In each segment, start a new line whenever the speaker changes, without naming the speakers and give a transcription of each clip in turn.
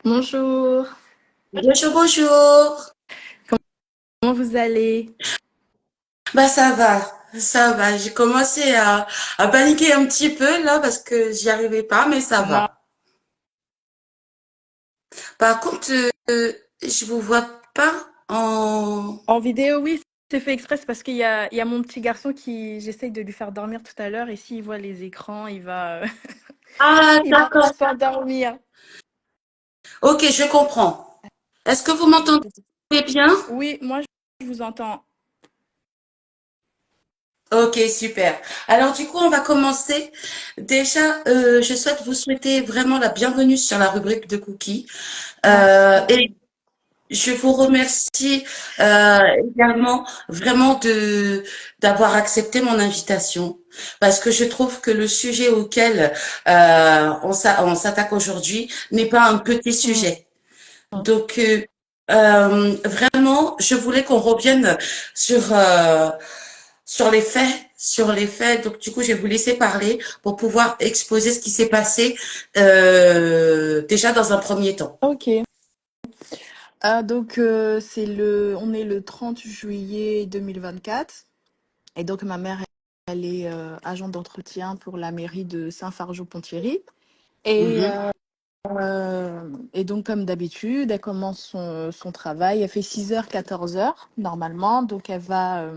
Bonjour,
Bonjour, bonjour.
comment vous allez?
Bah ça va, ça va. J'ai commencé à paniquer un petit peu là parce que j'y arrivais pas, mais ça
Non,
va. Par contre, je vous vois pas en...
en vidéo, oui, c'est fait exprès, c'est parce qu'il y a mon petit garçon qui, j'essaye de lui faire dormir tout à l'heure, et s'il voit les écrans,
Ah,
il va pas
d'accord.
s'endormir.
Ok, je comprends. Est-ce que vous m'entendez bien?
Oui, moi, je vous entends.
Ok, super. Alors du coup, on va commencer. Déjà, je souhaite vous souhaiter vraiment la bienvenue sur la rubrique de cookies. Et
Merci.
je vous remercie également vraiment de d'avoir accepté mon invitation parce que je trouve que le sujet auquel on s'attaque aujourd'hui n'est pas un petit
Mm.
sujet. Donc vraiment, je voulais qu'on revienne sur sur les faits, sur les faits. Donc du coup, je vais vous laisser parler pour pouvoir exposer ce qui s'est passé déjà dans un premier temps.
Ok. On est le 30 juillet 2024. Et donc, ma mère, elle est agent d'entretien pour la mairie de Saint-Fargeau-Ponthierry. Et
Mhm,
Et donc, comme d'habitude, elle commence son travail. Elle fait 6h, 14h, normalement. Donc, elle va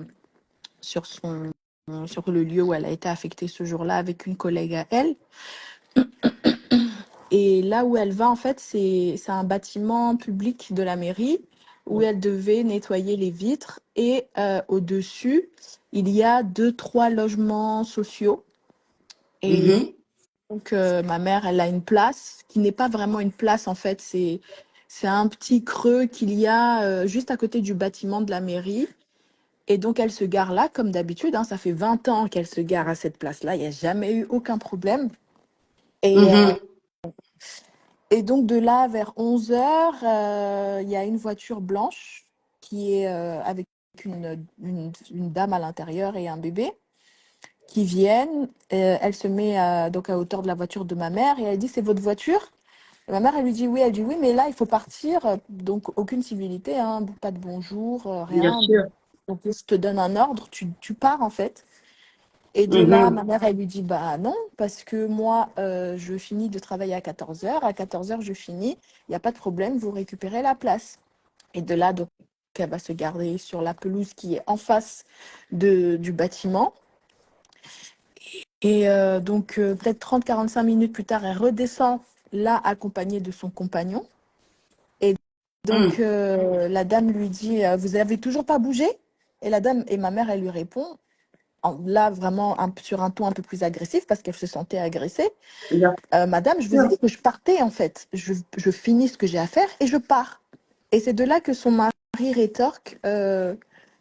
sur sur le lieu où elle a été affectée ce jour-là avec une collègue à elle. Et là où elle va, en fait, c'est un bâtiment public de la mairie où elle devait nettoyer les vitres. Et au-dessus, il y a deux, trois logements sociaux. Et
mhm,
donc, ma mère, elle a une place qui n'est pas vraiment une place, en fait. C'est un petit creux qu'il y a juste à côté du bâtiment de la mairie. Et donc, elle se gare là, comme d'habitude, hein. Ça fait 20 ans qu'elle se gare à cette place-là. Il n'y a jamais eu aucun problème. Et, euh,
mhm.
et donc, de là, vers 11h, il y a une voiture blanche qui est avec une dame à l'intérieur et un bébé qui viennent. Elle se met donc à hauteur de la voiture de ma mère et elle dit, c'est votre voiture? Et ma mère, elle lui dit oui. Elle dit oui, mais là, il faut partir. Donc, aucune civilité, hein, pas de bonjour,
Bien
rien.
sûr.
Donc, je te donne un ordre, tu pars en fait. Et de là,
Mhm.
ma mère, elle lui dit bah non, parce que moi, je finis de travailler à 14h. À 14h, je finis. Il n'y a pas de problème, vous récupérez la place. Et de là, donc, elle va se garder sur la pelouse qui est en face du bâtiment. Et peut-être 30-45 minutes plus tard, elle redescend là, accompagnée de son compagnon. Et donc,
Mhm.
la dame lui dit, vous avez toujours pas bougé? Et la dame et ma mère, elle lui répond, là vraiment sur un ton un peu plus agressif parce qu'elle se sentait agressée.
Bien
Madame, je vous ai
sûr.
dit que je partais en fait. Je finis ce que j'ai à faire et je pars. Et c'est de là que son mari rétorque,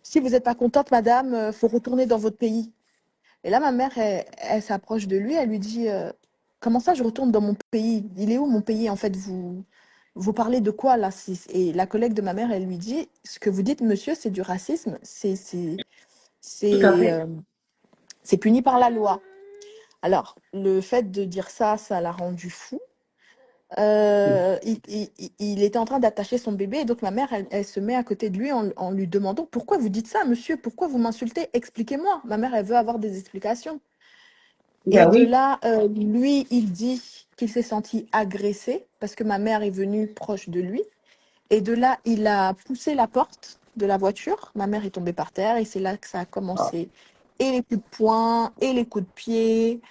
si vous n'êtes pas contente, madame, faut retourner dans votre pays. Et là, ma mère, elle s'approche de lui, elle lui dit, comment ça, je retourne dans mon pays? Il est où mon pays en fait? Vous parlez de quoi là? Et la collègue de ma mère, elle lui dit, ce que vous dites, monsieur, c'est du racisme,
Tout à
c'est
fait.
euh, c'est puni par la loi. Alors, le fait de dire ça, ça l'a rendu fou. Il était en train d'attacher son bébé et donc ma mère, elle se met à côté de lui en lui demandant, pourquoi vous dites ça, monsieur? Pourquoi vous m'insultez? Expliquez-moi. Ma mère, elle veut avoir des explications. Et
Ben
de
oui.
là, lui, il dit qu'il s'est senti agressé parce que ma mère est venue proche de lui. Et de là, il a poussé la porte de la voiture. Ma mère est tombée par terre et c'est là que ça a
Ah.
commencé. Et les coups de poing, et les coups de pied,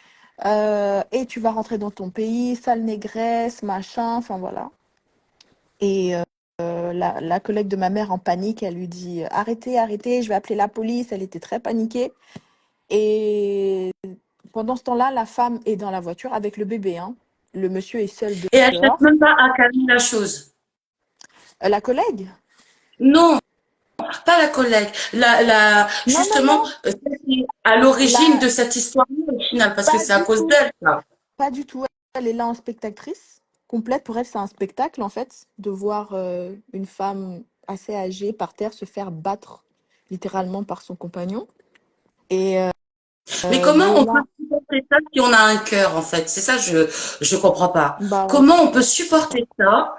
et tu vas rentrer dans ton pays, sale négresse, machin, enfin voilà. Et la collègue de ma mère en panique, elle lui dit arrêtez, arrêtez, je vais appeler la police. Elle était très paniquée. Et pendant ce temps-là, la femme est dans la voiture avec le bébé, hein. Le monsieur est seul
Et elle cherche
dehors.
même pas à calmer la chose.
La collègue?
Non, pas la collègue.
Non, non,
Justement,
non.
celle qui est à l'origine de
La,
cette histoire au final, parce que
pas
c'est à
du
cause
tout.
d'elle, ça.
Pas du tout. Elle est là en spectatrice complète. Pour elle, c'est un spectacle, en fait, de voir une femme assez âgée par terre se faire battre littéralement par son compagnon. Et
Mais
de
comment on peut
là.
supporter ça si on a un cœur, en fait? C'est ça, je comprends pas.
Bah ouais.
Comment on peut supporter ça,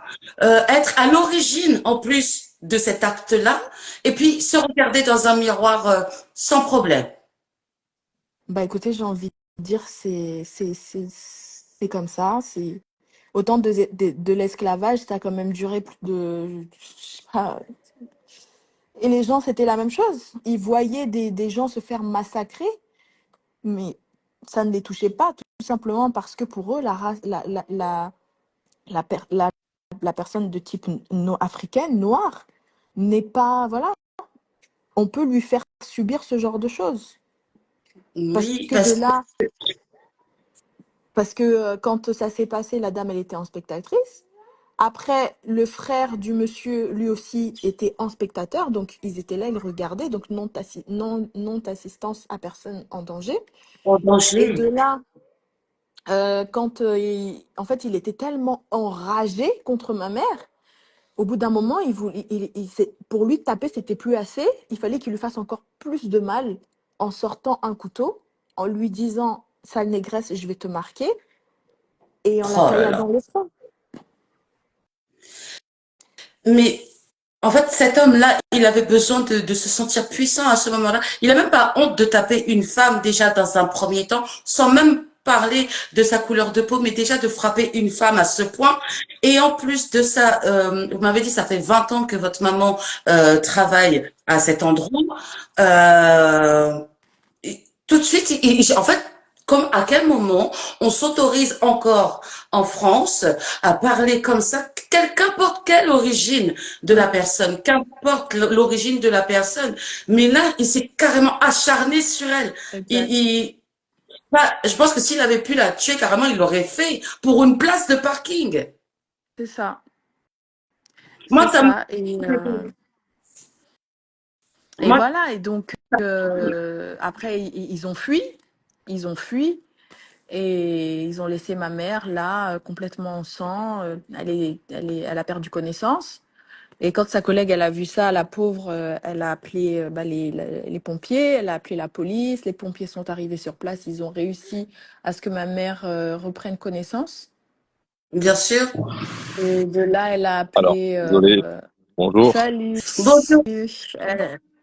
être à l'origine, en plus de cet acte-là, et puis se regarder dans un miroir, sans problème?
Bah écoutez, j'ai envie de dire, c'est comme ça. C'est autant de l'esclavage, ça a quand même duré plus de, je sais pas. Et les gens, c'était la même chose. Ils voyaient des gens se faire massacrer, mais ça ne les touchait pas, tout simplement parce que pour eux, la race, la, per- la, la personne de type africaine, noire, n'est pas, voilà, on peut lui faire subir ce genre de choses. Parce
Oui,
que de là, parce que quand ça s'est passé, la dame, elle était en spectatrice. Après, le frère du monsieur, lui aussi, était en spectateur. Donc, ils étaient là, ils regardaient. Donc, non-assistance à personne en danger.
en
Et de
danger.
là, quand en fait, il était tellement enragé contre ma mère, au bout d'un moment, pour lui, taper, c'était plus assez. Il fallait qu'il lui fasse encore plus de mal en sortant un couteau, en lui disant, sale négresse, je vais te marquer, et en la
Oh là
tailladant
là.
le front.
Mais en fait, cet homme-là, il avait besoin de se sentir puissant à ce moment-là. Il n'a même pas honte de taper une femme déjà dans un premier temps, sans même parler de sa couleur de peau, mais déjà de frapper une femme à ce point. Et en plus de ça, vous m'avez dit, ça fait 20 ans que votre maman travaille à cet endroit. Euh, Tout de suite, en fait, comme à quel moment on s'autorise encore en France à parler comme ça, qu'importe quelle origine de la personne, qu'importe l'origine de la personne, mais là, il s'est carrément acharné sur elle.
Exact.
Je pense que s'il avait pu la tuer, carrément, il l'aurait fait pour une place de parking.
C'est ça. C'est
Moi, ça me...
ça. Et
Moi,
voilà. Et donc, après, ils ont fui. Ils ont fui. Et ils ont laissé ma mère là, complètement en sang. Elle a perdu connaissance. Et quand sa collègue, elle a vu ça, la pauvre, elle a appelé les pompiers, elle a appelé la police. Les pompiers sont arrivés sur place. Ils ont réussi à ce que ma mère reprenne connaissance.
bien sûr.
Et de là, elle a
Alors,
appelé.
désolé, bonjour,
Salut.
Bonjour.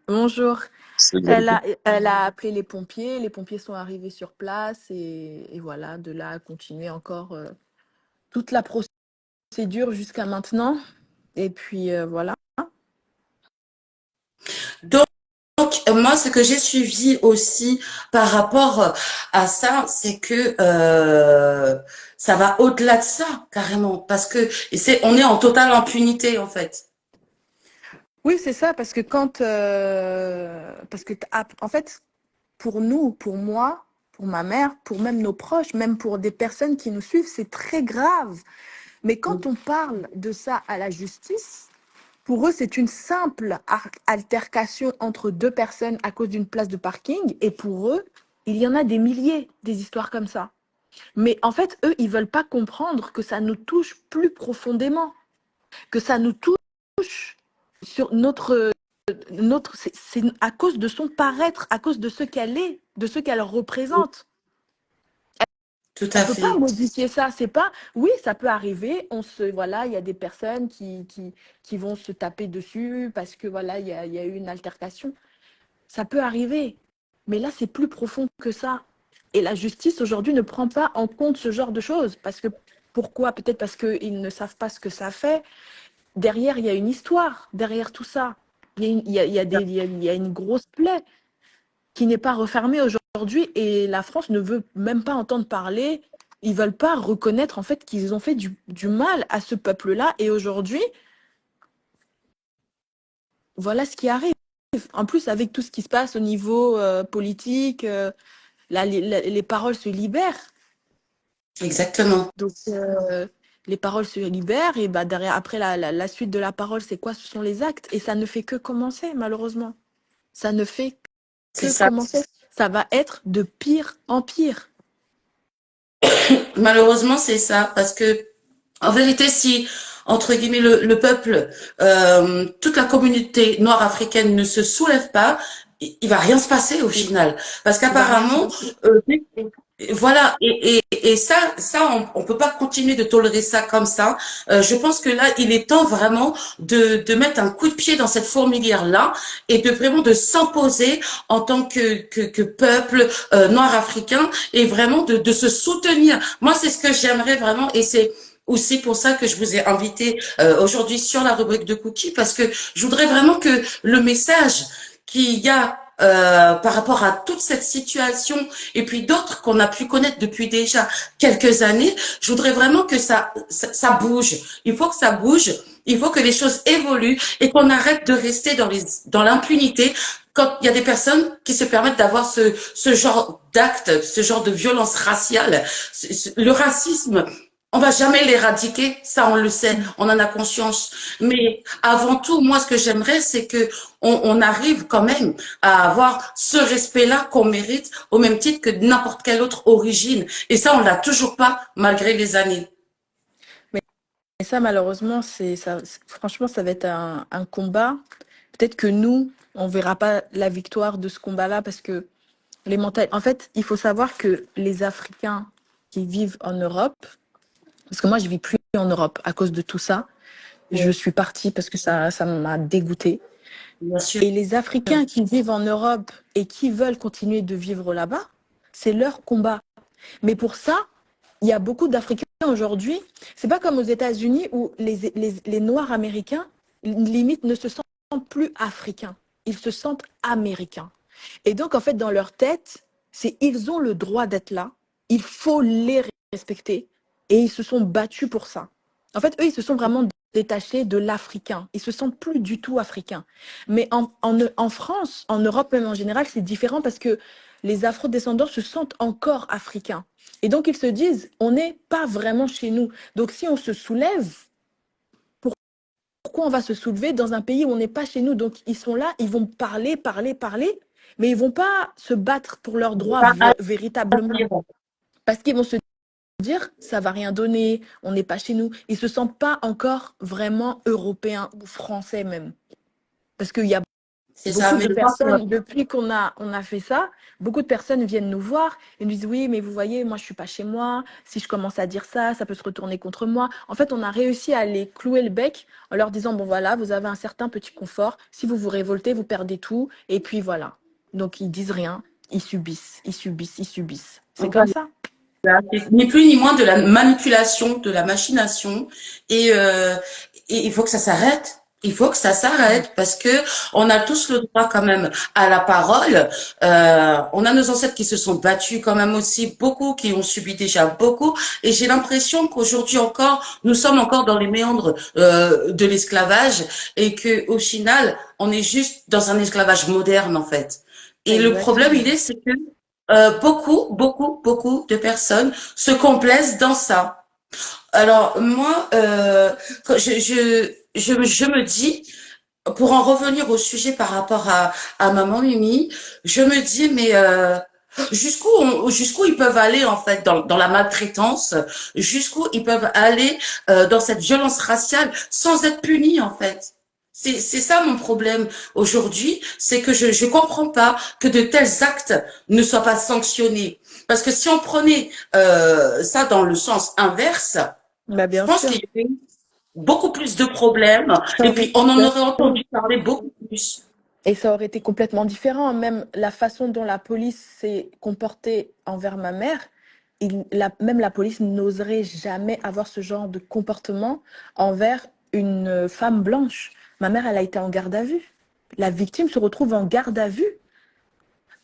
Bonjour.
c'est Xavier.
Elle a appelé les pompiers sont arrivés sur place et voilà, de là à continuer encore toute la procédure jusqu'à maintenant. Et puis voilà.
Donc, moi, ce que j'ai suivi aussi par rapport à ça, c'est que ça va au-delà de ça, carrément, parce que on est en totale impunité, en fait.
Oui, c'est ça, parce que parce que en fait, pour nous, pour moi, pour ma mère, pour même nos proches, même pour des personnes qui nous suivent, c'est très grave. Mais quand on parle de ça à la justice, pour eux, c'est une simple altercation entre deux personnes à cause d'une place de parking. Et pour eux, il y en a des milliers des histoires comme ça. Mais en fait, eux, ils veulent pas comprendre que ça nous touche plus profondément, que ça nous touche sur c'est à cause de son paraître, à cause de ce qu'elle est, de ce qu'elle représente.
Tout
Elle
à
peut pas
fait.
modifier ça. C'est pas, oui, ça peut arriver. Voilà, il y a des personnes qui vont se taper dessus parce que voilà, il y a eu une altercation. Ça peut arriver. Mais là, c'est plus profond que ça. Et la justice aujourd'hui ne prend pas en compte ce genre de choses. Parce que, pourquoi? Peut-être parce qu'ils ne savent pas ce que ça fait. Derrière, il y a une histoire. Derrière tout ça, il y a une grosse plaie qui n'est pas refermée aujourd'hui. Et la France ne veut même pas entendre parler. Ils ne veulent pas reconnaître en fait qu'ils ont fait du mal à ce peuple-là. Et aujourd'hui, voilà ce qui arrive. En plus, avec tout ce qui se passe au niveau politique, là, les paroles se libèrent.
Exactement.
Donc, les paroles se libèrent. Et bah, derrière, après, la suite de la parole, c'est quoi? Ce sont les actes. Et ça ne fait que commencer, malheureusement. Ça ne fait
C'est
que
ça.
commencer. Ça va être de pire en pire.
Malheureusement, c'est ça, parce que en vérité, si entre guillemets le peuple, toute la communauté noire africaine ne se soulève pas, il va rien se passer au final, parce
Il va rien se
qu'apparemment,
passer.
euh, Voilà, et ça, on peut pas continuer de tolérer ça comme ça. Je pense que là, il est temps vraiment de mettre un coup de pied dans cette fourmilière-là et de vraiment de s'imposer en tant que peuple noir africain et vraiment de se soutenir. Moi, c'est ce que j'aimerais vraiment et c'est aussi pour ça que je vous ai invité aujourd'hui sur la rubrique de Cookie parce que je voudrais vraiment que le message qu'il y a par rapport à toute cette situation et puis d'autres qu'on a pu connaître depuis déjà quelques années, je voudrais vraiment que ça bouge. Il faut que ça bouge, il faut que les choses évoluent et qu'on arrête de rester dans l'impunité quand il y a des personnes qui se permettent d'avoir ce genre d'actes, ce genre de violence raciale. Le racisme, on va jamais l'éradiquer, ça on le sait, on en a conscience. Mais avant tout, moi ce que j'aimerais, c'est que on arrive quand même à avoir ce respect-là qu'on mérite au même titre que n'importe quelle autre origine. Et ça, on l'a toujours pas malgré les années.
Et ça, malheureusement, franchement, ça va être un combat. Peut-être que nous, on verra pas la victoire de ce combat-là parce que en fait, il faut savoir que les Africains qui vivent en Europe, parce que moi, je vis plus en Europe à cause de tout ça. Je suis partie parce que ça m'a dégoûtée.
Bien sûr.
Et les Africains qui vivent en Europe et qui veulent continuer de vivre là-bas, c'est leur combat. Mais pour ça, il y a beaucoup d'Africains aujourd'hui. C'est pas comme aux États-Unis où les Noirs américains, limite, ne se sentent plus africains. Ils se sentent américains. Et donc, en fait, dans leur tête, ils ont le droit d'être là. Il faut les respecter. Et ils se sont battus pour ça. En fait, eux, ils se sont vraiment détachés de l'Africain. Ils se sentent plus du tout africains. Mais en France, en Europe même en général, c'est différent parce que les afro-descendants se sentent encore africains. Et donc, ils se disent, on n'est pas vraiment chez nous. Donc, si on se soulève, pourquoi on va se soulever dans un pays où on n'est pas chez nous? Donc, ils sont là, ils vont parler, mais ils vont pas se battre pour leurs droits véritablement. Parce qu'ils vont se dire, ça va rien donner, on n'est pas chez nous. Ils se sentent pas encore vraiment européens ou français même. Parce qu'il y a beaucoup de personnes, depuis qu'on a fait ça, beaucoup de personnes viennent nous voir et nous disent oui, mais vous voyez, moi je suis pas chez moi. Si je commence à dire ça, ça peut se retourner contre moi. En fait, on a réussi à les clouer le bec en leur disant bon voilà, vous avez un certain petit confort. Si vous vous révoltez, vous perdez tout. Et puis voilà. Donc ils disent rien, ils subissent. C'est comme ça.
Ni plus ni moins de la manipulation, de la machination, et il faut que ça s'arrête. Il faut que ça s'arrête parce que on a tous le droit quand même à la parole. On a nos ancêtres qui se sont battus quand même aussi beaucoup, qui ont subi déjà beaucoup. Et j'ai l'impression qu'aujourd'hui encore, nous sommes encore dans les méandres de l'esclavage et que au final, on est juste dans un esclavage moderne en fait. Et le problème, c'est que beaucoup de personnes se complaisent dans ça. Alors moi, je me dis, pour en revenir au sujet par rapport à Maman Mimi, je me dis mais jusqu'où ils peuvent aller en fait dans la maltraitance, jusqu'où ils peuvent aller dans cette violence raciale sans être punis en fait. C'est ça mon problème aujourd'hui, c'est que je comprends pas que de tels actes ne soient pas sanctionnés. Parce que si on prenait ça dans le sens inverse, je pense qu'il y aurait beaucoup plus de problèmes et puis on en aurait entendu parler beaucoup plus.
Et ça aurait été complètement différent. Même la façon dont la police s'est comportée envers ma mère, même la police n'oserait jamais avoir ce genre de comportement envers une femme blanche. Ma mère, elle a été en garde à vue. La victime se retrouve en garde à vue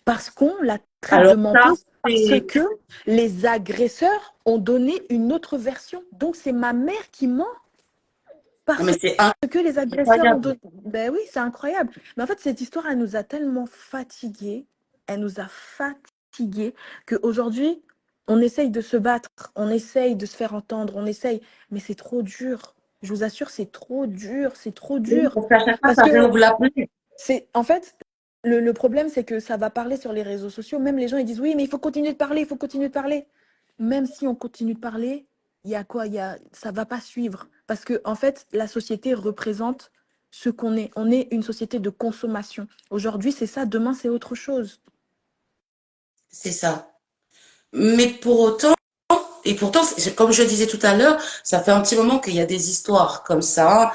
parce qu'on la traite de menteuse, parce que les agresseurs ont donné une autre version. Donc, c'est ma mère qui ment. Parce que les agresseurs ont donné... Ben oui, c'est incroyable. Mais en fait, cette histoire, elle nous a tellement fatigués, qu'aujourd'hui, on essaye de se battre, on essaye de se faire entendre, mais c'est trop dur. Je vous assure, c'est trop dur. Parce que en fait, le problème, c'est que ça va parler sur les réseaux sociaux. Même les gens, ils disent oui, mais il faut continuer de parler, Même si on continue de parler, il y a quoi? Ça va pas suivre. Parce que, en fait, la société représente ce qu'on est. On est une société de consommation. Aujourd'hui, c'est ça. Demain, c'est autre chose.
C'est ça. Mais pour autant, et pourtant, comme je disais tout à l'heure, ça fait un petit moment qu'il y a des histoires comme ça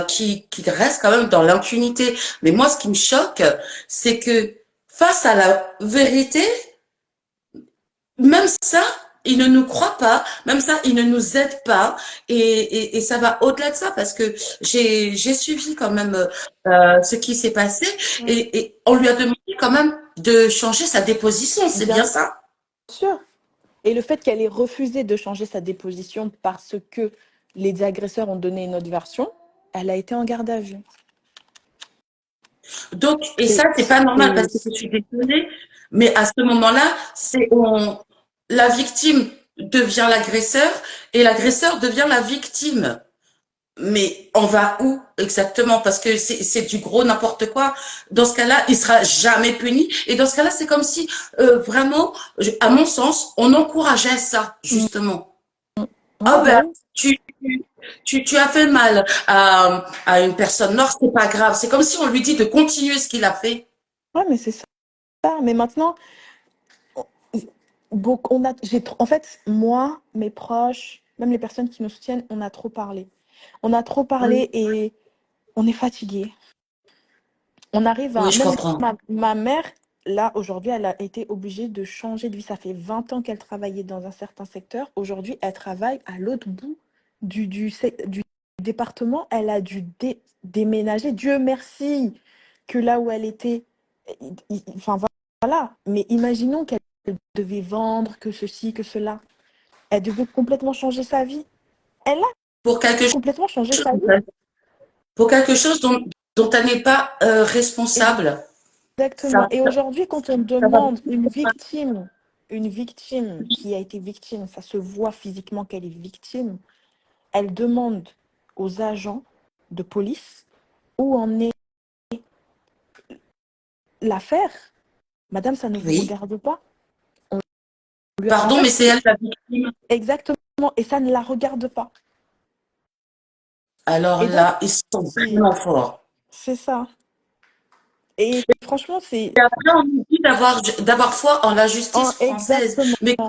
qui restent quand même dans l'impunité. Mais moi, ce qui me choque, c'est que face à la vérité, même ça, ils ne nous croient pas, même ça, ils ne nous aident pas, et ça va au-delà de ça parce que j'ai suivi quand même ce qui s'est passé et on lui a demandé quand même de changer sa déposition, c'est bien
Bien
ça?
sûr. Et le fait qu'elle ait refusé de changer sa déposition parce que les agresseurs ont donné une autre version, elle a été en garde à vue.
Donc, et
C'est,
ça, c'est pas normal parce que
c'est-
je suis désolée, mais à ce moment-là, la victime devient l'agresseur et l'agresseur devient la victime. Mais on va où exactement? Parce que c'est du gros n'importe quoi. Dans ce cas-là, il sera jamais puni. Et dans ce cas-là, c'est comme si vraiment, à mon sens, on encourageait ça
Mm,
justement.
ouais,
Ah
bah
ben,
oui.
tu, tu as fait mal à une personne noire, c'est pas grave. C'est comme si on lui dit de continuer ce qu'il a fait.
Ouais, mais c'est ça. Mais maintenant, on- en fait, moi, mes proches, même les personnes qui nous soutiennent, on a trop parlé. On a trop
Oui,
parlé et on est fatigué. On arrive à...
oui, je
Même
comprends.
ma mère, là, aujourd'hui, elle a été obligée de changer de vie. Ça fait 20 ans qu'elle travaillait dans un certain secteur. Aujourd'hui, elle travaille à l'autre bout du département. Elle a dû déménager. Dieu merci que là où elle était... Enfin, voilà. Mais imaginons qu'elle devait vendre, que ceci, que cela. Elle devait complètement changer sa vie. Elle a
Pour quelque
complètement changé
chose,
sa vie.
pour quelque chose dont elle n'est pas responsable. Ça,
Exactement. Et aujourd'hui, quand on
ça va.
demande une victime qui a été victime, ça se voit physiquement qu'elle est victime, elle demande aux agents de police où en est l'affaire. Madame, ça ne vous
Oui.
regarde pas. On lui a
Pardon,
fait
mais c'est elle la victime.
exactement, et ça ne la regarde pas.
Alors
Et donc,
là, ils sont
c'est
vraiment forts.
c'est ça. Et franchement, c'est
Et après, on nous dit d'avoir foi en la justice française.
exactement.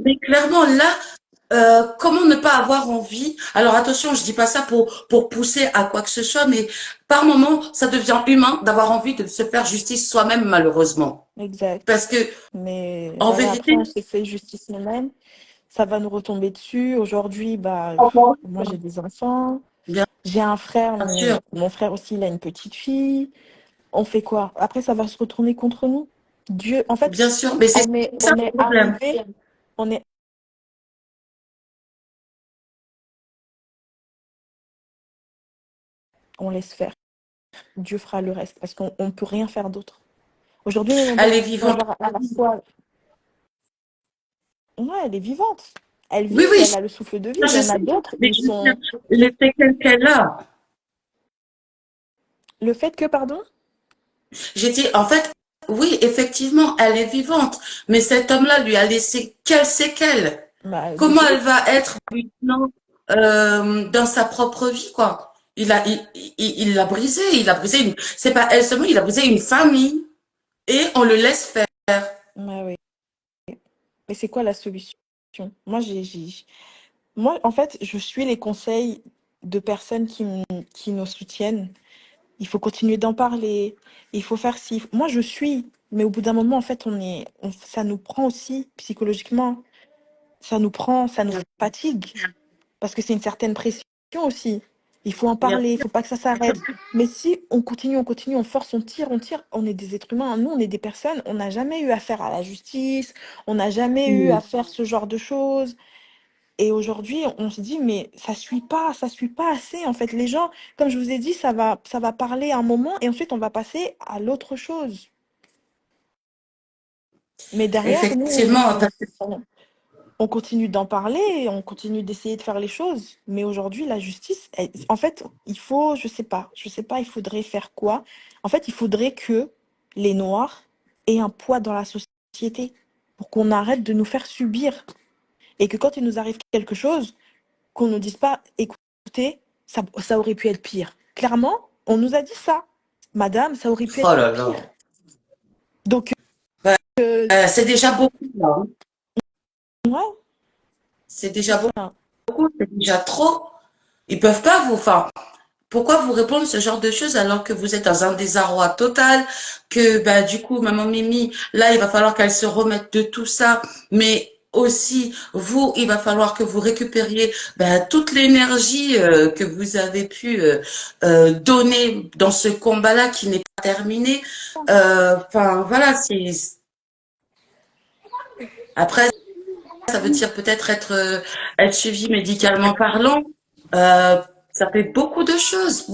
Mais clairement, là, comment ne pas avoir envie? Alors attention, je dis pas ça pour pousser à quoi que ce soit, mais par moment, ça devient humain d'avoir envie de se faire justice soi-même, malheureusement.
Exact.
Parce que,
Mais
en
voilà, après,
vérité,
on s'est fait justice nous-mêmes. Ça va nous retomber dessus. Aujourd'hui, bah, moi, j'ai des enfants.
bien
J'ai un frère, mais
sûr,
mon frère aussi, il a une petite fille. On fait quoi? Après, ça va se retourner contre nous. Dieu, en fait,
bien sûr, mais c'est ça
on
le
est
problème.
arrivé, on est, on laisse faire. Dieu fera le reste parce qu'on ne peut rien faire d'autre. Aujourd'hui, on
Elle
doit
est vivante.
avoir à la fois. Ouais, elle est vivante. Elle
Oui,
vit,
oui,
elle a le souffle de vie.
ça,
Il y
je
en a
sais.
d'autres,
Mais
ils
je veux dire,
sont.
les séquelles qu'elle a.
Le fait que, pardon?
J'ai dit, en fait, oui, effectivement, elle est vivante, mais cet homme-là lui a laissé quelles séquelles?
Bah, des
Comment
choses.
elle va être maintenant dans sa propre vie, quoi? Il l'a brisé, c'est pas elle seulement, il a brisé une famille et on le laisse faire.
Bah oui. Mais c'est quoi la solution? Moi, moi, en fait, je suis les conseils de personnes qui nous soutiennent. Il faut continuer d'en parler. Il faut faire ci. Moi, je suis. Mais au bout d'un moment, en fait, ça nous prend aussi psychologiquement. Ça nous prend, ça nous fatigue. Parce que c'est une certaine pression aussi. Il faut en
Bien
parler. Il
sûr.
faut pas que ça s'arrête. Mais si on continue, on force, on tire, on est des êtres humains. Nous, on est des personnes. On n'a jamais eu affaire à la justice. On n'a jamais eu à faire ce genre de choses. Et aujourd'hui, on se dit, mais ça suit pas assez. En fait, les gens, comme je vous ai dit, ça va parler un moment et ensuite on va passer à l'autre chose. Mais derrière, nous,
Effectivement, parce que
on continue d'en parler, on continue d'essayer de faire les choses. Mais aujourd'hui, la justice, en fait, il faut, je sais pas, il faudrait faire quoi? En fait, il faudrait que les Noirs aient un poids dans la société pour qu'on arrête de nous faire subir. Et que quand il nous arrive quelque chose, qu'on ne nous dise pas, écoutez, ça aurait pu être pire. Clairement, on nous a dit ça. Madame, ça aurait pu
oh
être
là
pire.
là.
Donc,
C'est déjà beaucoup, là, hein.
ouais,
C'est
c'est
déjà
ça.
beaucoup, c'est déjà trop. Ils peuvent pas vous, enfin, pourquoi vous répondre ce genre de choses alors que vous êtes dans un désarroi total, que bah du coup maman Mimi, là il va falloir qu'elle se remette de tout ça, mais aussi vous, il va falloir que vous récupériez bah, toute l'énergie que vous avez pu donner dans ce combat-là qui n'est pas terminé. Enfin voilà, c'est après ça veut dire peut-être être suivi médicalement parlant. Euh, Ça fait beaucoup de choses.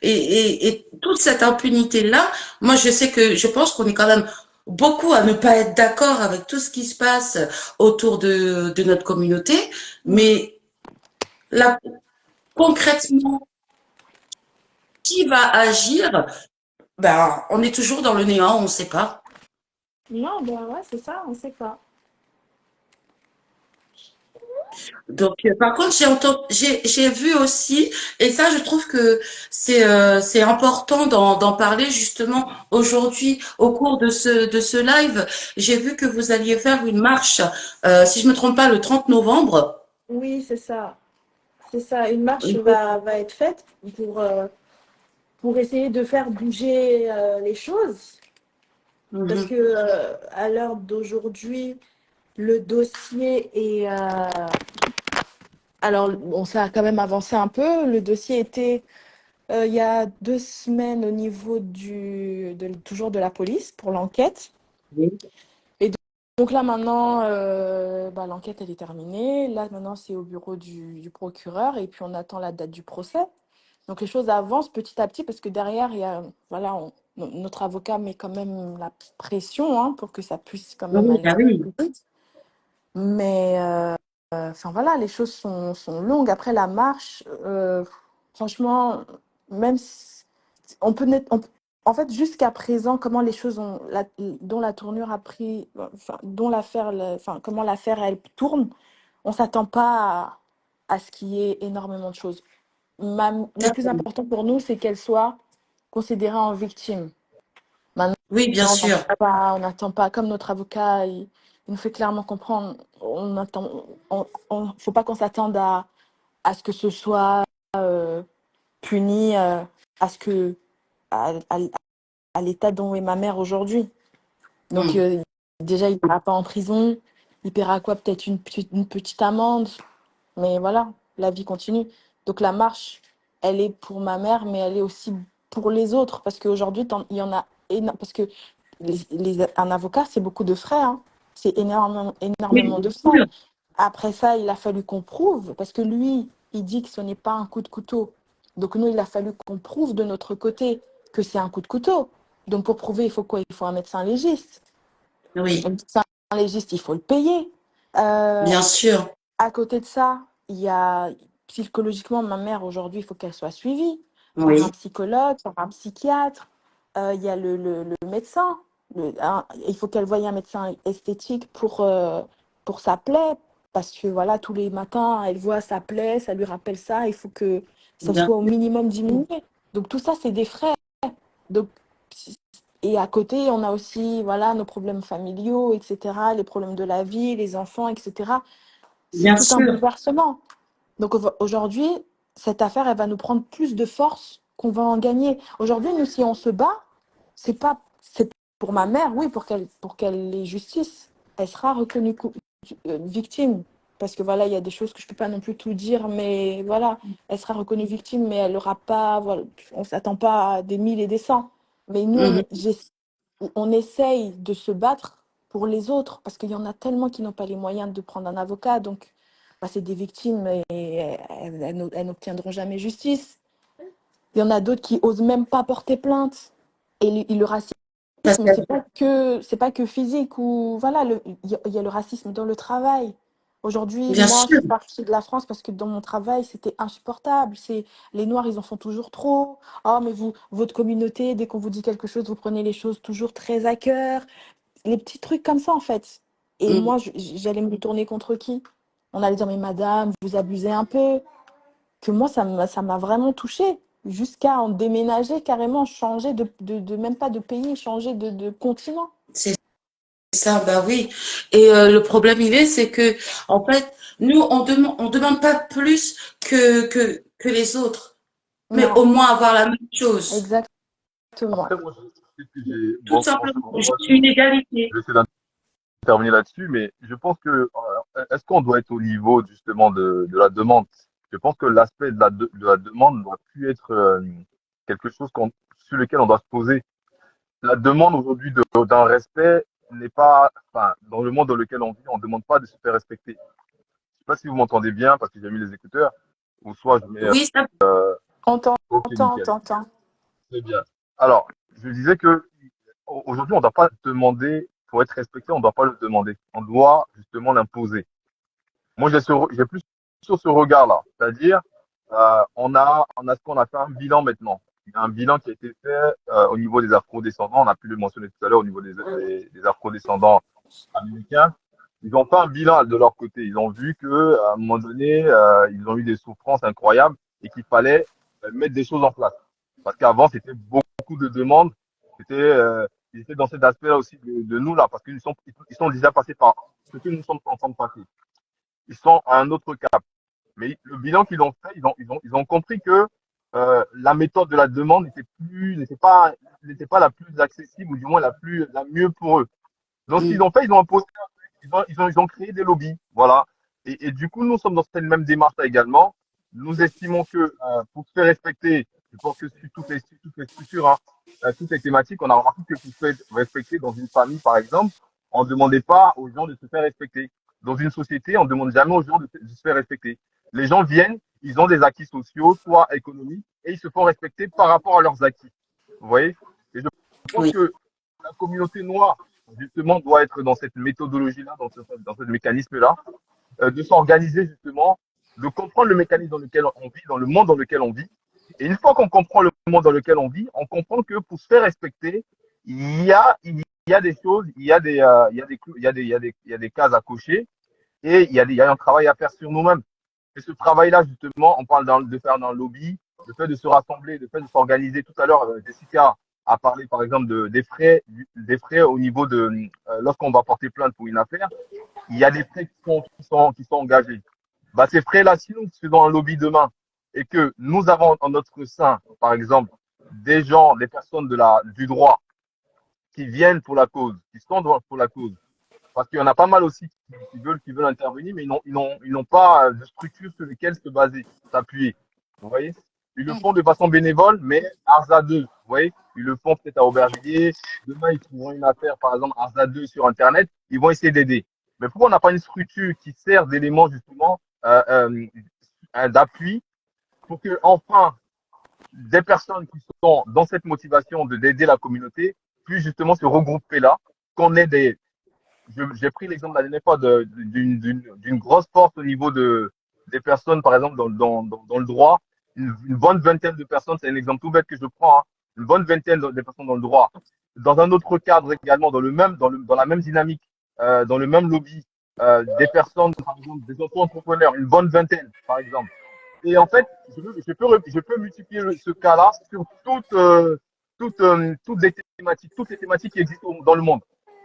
Et toute cette impunité-là, moi je pense qu'on est quand même beaucoup à ne pas être d'accord avec tout ce qui se passe autour de notre communauté, mais là, concrètement, qui va agir? Ben, on est toujours dans le néant, on ne sait pas.
Non, ben ouais, c'est ça, on sait pas.
Donc, par contre, j'ai vu aussi, et ça, je trouve que c'est important d'en parler justement aujourd'hui au cours de ce live. J'ai vu que vous alliez faire une marche, si je me trompe pas, le 30 novembre.
Oui, c'est ça. C'est ça. Une marche
Mhm.
va être faite pour essayer de faire bouger les choses. Parce que à l'heure d'aujourd'hui, le dossier est. Alors, bon, ça a quand même avancé un peu. Le dossier était il y a 2 semaines au niveau toujours de la police pour l'enquête.
Oui,
Et donc là maintenant, bah, l'enquête elle est terminée. Là maintenant c'est au bureau du procureur et puis on attend la date du procès. Donc les choses avancent petit à petit parce que derrière il y a voilà notre avocat met quand même la pression hein, pour que ça puisse quand même
oui,
aller
bah
un peu
oui,
plus vite. Mais enfin voilà les choses sont longues. Après la marche, franchement même si on peut en fait, jusqu'à présent, comment les choses dont la tournure a pris, enfin, enfin, comment l'affaire elle tourne, on s'attend pas à ce qu'il y ait énormément de choses. Le plus important pour nous, c'est qu'elle soit considérée en victime. Maintenant,
oui, bien sûr.
on n'attend pas, comme notre avocat, il nous fait clairement comprendre, faut pas qu'on s'attende à ce que ce soit puni, à ce que à, à- à l'état dont est ma mère aujourd'hui. Donc,
Mm.
déjà, il ne ira pas en prison. Il paiera quoi? Peut-être une petite amende. Mais voilà, la vie continue. Donc, la marche, elle est pour ma mère, mais elle est aussi pour les autres. Parce qu'aujourd'hui, il y en a énormément. Parce que un avocat, c'est beaucoup de frais. Hein. C'est énormément,
Oui,
énormément de
bien
frais.
sûr.
Après ça, il a fallu qu'on prouve. Parce que lui, il dit que ce n'est pas un coup de couteau. Donc, nous, il a fallu qu'on prouve de notre côté que c'est un coup de couteau. Donc, pour prouver, il faut quoi? Il faut un médecin légiste. Un
Oui,
médecin légiste, il faut le payer. Euh,
bien sûr.
à côté de ça, il y a psychologiquement, ma mère aujourd'hui, il faut qu'elle soit suivie par un
Oui,
psychologue, par un psychiatre. Il y a le médecin. Il faut qu'elle voie un médecin esthétique pour sa plaie. Parce que voilà, tous les matins, elle voit sa plaie, ça lui rappelle ça. Il faut que ça
bien
soit au
sûr.
minimum diminué. Donc tout ça, c'est des frais. Donc, et à côté, on a aussi voilà, nos problèmes familiaux, etc., les problèmes de la vie, les enfants, etc. C'est
Bien
tout un
sûr.
bouleversement. Donc aujourd'hui, cette affaire, elle va nous prendre plus de force qu'on va en gagner. Aujourd'hui, nous, si on se bat, c'est pour ma mère, oui, pour qu'elle ait justice. Elle sera reconnue victime. Parce que voilà, il y a des choses que je ne peux pas non plus tout dire, mais voilà, elle sera reconnue victime, mais elle n'aura pas, voilà, on ne s'attend pas à des mille et des cents. Mais nous,
Mhm.
on essaye de se battre pour les autres, parce qu'il y en a tellement qui n'ont pas les moyens de prendre un avocat, donc bah, c'est des victimes et elles n'obtiendront jamais justice. Il y en a d'autres qui osent même pas porter plainte. Et le racisme,
Parce que,
c'est pas que physique ou voilà, il y a le racisme dans le travail. Aujourd'hui,
bien
moi, je
sûr.
suis partie de la France parce que dans mon travail, c'était insupportable. Les Noirs, ils en font toujours trop. Oh, mais votre communauté, dès qu'on vous dit quelque chose, vous prenez les choses toujours très à cœur. Les petits trucs comme ça, en fait. Et
Mm.
moi, j'allais me tourner contre qui? On allait dire, mais madame, vous abusez un peu. Que moi, ça m'a vraiment touchée. Jusqu'à en déménager carrément, changer même pas de pays, changer de continent.
ça, bah oui. Et le problème, c'est que, en fait, nous, on demande pas plus que les autres, mais
Non,
au moins avoir la même chose.
exactement.
Après, moi, je sais que j'ai,
Tout
bon,
simplement,
moi,
juste une
je
égalité.
vais essayer d'intervenir là-dessus, mais je pense que, est-ce qu'on doit être au niveau, justement, de la demande? Je pense que l'aspect de la demande ne doit plus être quelque chose sur lequel on doit se poser. La demande aujourd'hui d'un respect n'est pas, enfin, dans le monde dans lequel on vit, on ne demande pas de se faire respecter. Je sais pas si vous m'entendez bien parce que j'ai mis les écouteurs, ou soit je mets,
Oui, ça,
On
ok,
t'entend, on
nickel.
t'entend.
Très bien. Alors, je disais que aujourd'hui, on ne doit pas demander, pour être respecté, on ne doit pas le demander. On doit justement l'imposer. Moi, j'ai plus sur ce regard-là. C'est-à-dire, on a ce qu'on a fait un bilan maintenant. Il y a un bilan qui a été fait au niveau des afro-descendants. On a pu le mentionner tout à l'heure au niveau des afro-descendants américains. Ils ont fait un bilan de leur côté. Ils ont vu que à un moment donné, ils ont eu des souffrances incroyables et qu'il fallait mettre des choses en place. Parce qu'avant, c'était beaucoup de demandes. Ils étaient dans cet aspect-là aussi de nous là, parce ils sont déjà passés par ce que nous sommes en train de passer. Ils sont à un autre cap. Mais le bilan qu'ils ont fait, ils ont compris que la méthode de la demande n'était pas la plus accessible ou du moins la mieux pour eux. Donc, ce qu'ils ont fait, ils ont imposé, ils ont créé des lobbies. Voilà. Et du coup, nous sommes dans cette même démarche-là également. Nous estimons que pour se faire respecter, je pense que sur toutes les structures, hein, toutes les thématiques, on a remarqué que pour se faire respecter dans une famille, par exemple, on ne demandait pas aux gens de se faire respecter. Dans une société, on ne demande jamais aux gens de se faire respecter. Les gens viennent, ils ont des acquis sociaux, soit économiques, et ils se font respecter par rapport à leurs acquis. Vous voyez? Et je pense
oui,
que la communauté noire, justement, doit être dans cette méthodologie-là, dans ce mécanisme-là, de s'organiser, justement, de comprendre le mécanisme dans lequel on vit, dans le monde dans lequel on vit. Et une fois qu'on comprend le monde dans lequel on vit, on comprend que pour se faire respecter, il y a des choses, il y a des cases à cocher et il y a un travail à faire sur nous-mêmes. Et ce travail-là, justement, on parle de faire dans le lobby, le fait de se rassembler, le fait de s'organiser. Tout à l'heure, Jessica a parlé, par exemple, des frais au niveau de lorsqu'on va porter plainte pour une affaire. Il y a des frais qui sont engagés. Bah, ces frais-là, si nous faisons un lobby demain et que nous avons en notre sein, par exemple, des gens, des personnes du droit qui viennent pour la cause, qui sont pour la cause, parce qu'il y en a pas mal aussi qui veulent intervenir, mais ils n'ont pas de structure sur lesquelles se baser, s'appuyer. Vous voyez? Ils le font de façon bénévole, mais Arza 2, vous voyez? Ils le font peut-être à Aubervilliers. Demain, ils trouveront une affaire, par exemple, Arza 2 sur Internet. Ils vont essayer d'aider. Mais pourquoi on n'a pas une structure qui sert d'élément, justement, d'appui pour que, enfin, des personnes qui sont dans cette motivation d'aider la communauté puissent justement se regrouper là, qu'on ait j'ai pris l'exemple la dernière fois d'une grosse force au niveau des personnes, par exemple, dans le droit. Une bonne vingtaine de personnes, c'est un exemple tout bête que je prends, hein, une bonne vingtaine de personnes dans le droit. Dans un autre cadre également, dans la même dynamique, dans le même lobby, des personnes, par exemple, des auto-entrepreneurs, une bonne vingtaine, par exemple. Et en fait, je peux multiplier ce cas-là sur toutes les thématiques qui existent dans le monde.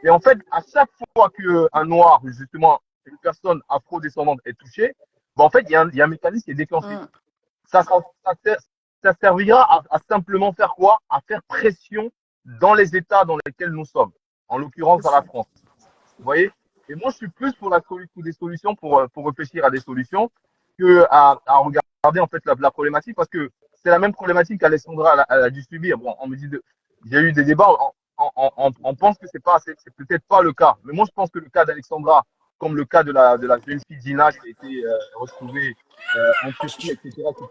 Et en fait, à chaque fois qu'un noir, justement, une personne afro-descendante est touchée, ben en fait, il y a un mécanisme qui est déclenché. Ça, ça, ça, ça servira à simplement faire quoi? À faire pression dans les États dans lesquels nous sommes, en l'occurrence dans la France. Vous voyez? Et moi, je suis plus pour des solutions, pour réfléchir à des solutions, à regarder en fait la problématique, parce que c'est la même problématique qu'Alessandra a dû subir. Bon, on me dit, il y a eu des débats, on pense que c'est peut-être pas le cas. Mais moi, je pense que le cas d'Alexandra, comme le cas de la jeune fille Gina qui a été retrouvée en Turquie, etc., etc.,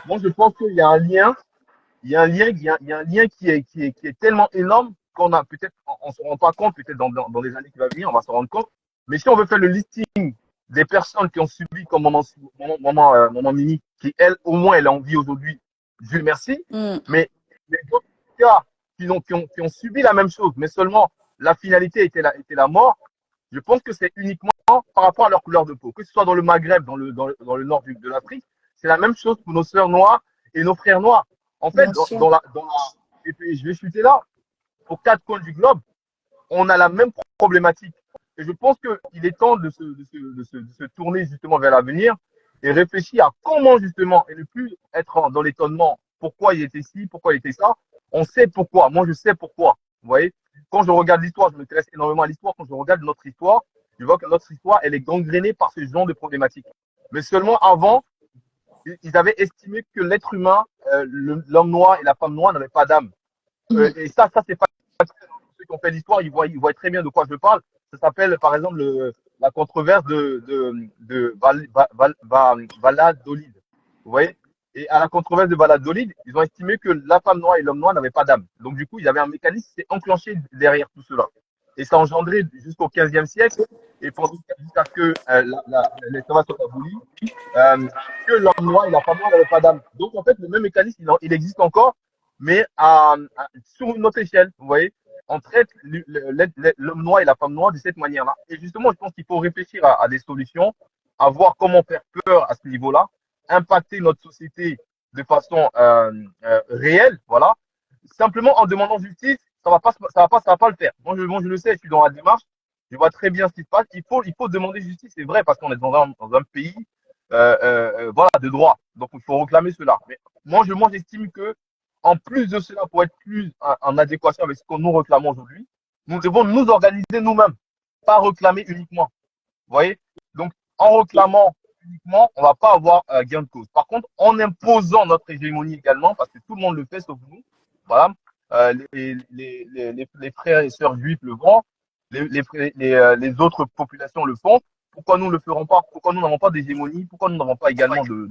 moi, je pense qu'il y a un lien, il y a un lien qui est tellement énorme qu'on a peut-être, on se rend pas compte, peut-être dans les années qui vont venir, on va se rendre compte. Mais si on veut faire le listing des personnes qui ont subi comme maman Mimi, qui elle, au moins, elle a envie aujourd'hui, Dieu merci. Mais les autres cas qui ont subi la même chose, mais seulement la finalité était la mort, je pense que c'est uniquement par rapport à leur couleur de peau. Que ce soit dans le Maghreb, dans le nord de l'Afrique, c'est la même chose pour nos sœurs noires et nos frères noirs. En fait, et puis je vais chuter là, aux quatre coins du globe, on a la même problématique. Et je pense qu'il est temps de se tourner justement vers l'avenir et réfléchir à comment justement, et ne plus être dans l'étonnement, pourquoi il était ci, pourquoi il était ça. On sait pourquoi. Moi, je sais pourquoi. Vous voyez, quand je regarde l'histoire, je m'intéresse énormément à l'histoire. Quand je regarde notre histoire, je vois que notre histoire, elle est gangrénée par ce genre de problématiques. Mais seulement avant, ils avaient estimé que l'être humain, l'homme noir et la femme noire n'avaient pas d'âme. Et ça c'est pas ceux qui ont fait l'histoire, ils voient très bien de quoi je parle. Ça s'appelle, par exemple, la controverse de Valladolid. Vous voyez? Et à la controverse de Valladolid, ils ont estimé que la femme noire et l'homme noir n'avaient pas d'âme. Donc, du coup, il y avait un mécanisme qui s'est enclenché derrière tout cela. Et ça a engendré jusqu'au 15e siècle, et jusqu'à ce que l'esclavage soit aboli, que l'homme noir et la femme noire n'avaient pas d'âme. Donc, en fait, le même mécanisme, il existe encore, mais sur une autre échelle. Vous voyez? On traite l'homme noir et la femme noire de cette manière-là. Et justement, je pense qu'il faut réfléchir à des solutions, à voir comment faire peur à ce niveau-là, impacter notre société de façon réelle, voilà. Simplement en demandant justice, ça va pas le faire. Moi, je le sais, je suis dans la démarche, je vois très bien ce qui se passe. Il faut demander justice, c'est vrai, parce qu'on est dans un pays, voilà, de droit. Donc, il faut réclamer cela. Mais moi, j'estime que en plus de cela, pour être plus en adéquation avec ce que nous réclamons aujourd'hui, nous devons nous organiser nous-mêmes, pas réclamer uniquement. Vous voyez? Donc, en réclamant uniquement, on ne va pas avoir gain de cause. Par contre, en imposant notre hégémonie également, parce que tout le monde le fait sauf nous, voilà, les frères et sœurs juifs le font, les autres populations le font. Pourquoi nous ne le ferons pas? Pourquoi nous n'avons pas d'hégémonie? Pourquoi nous n'avons pas également de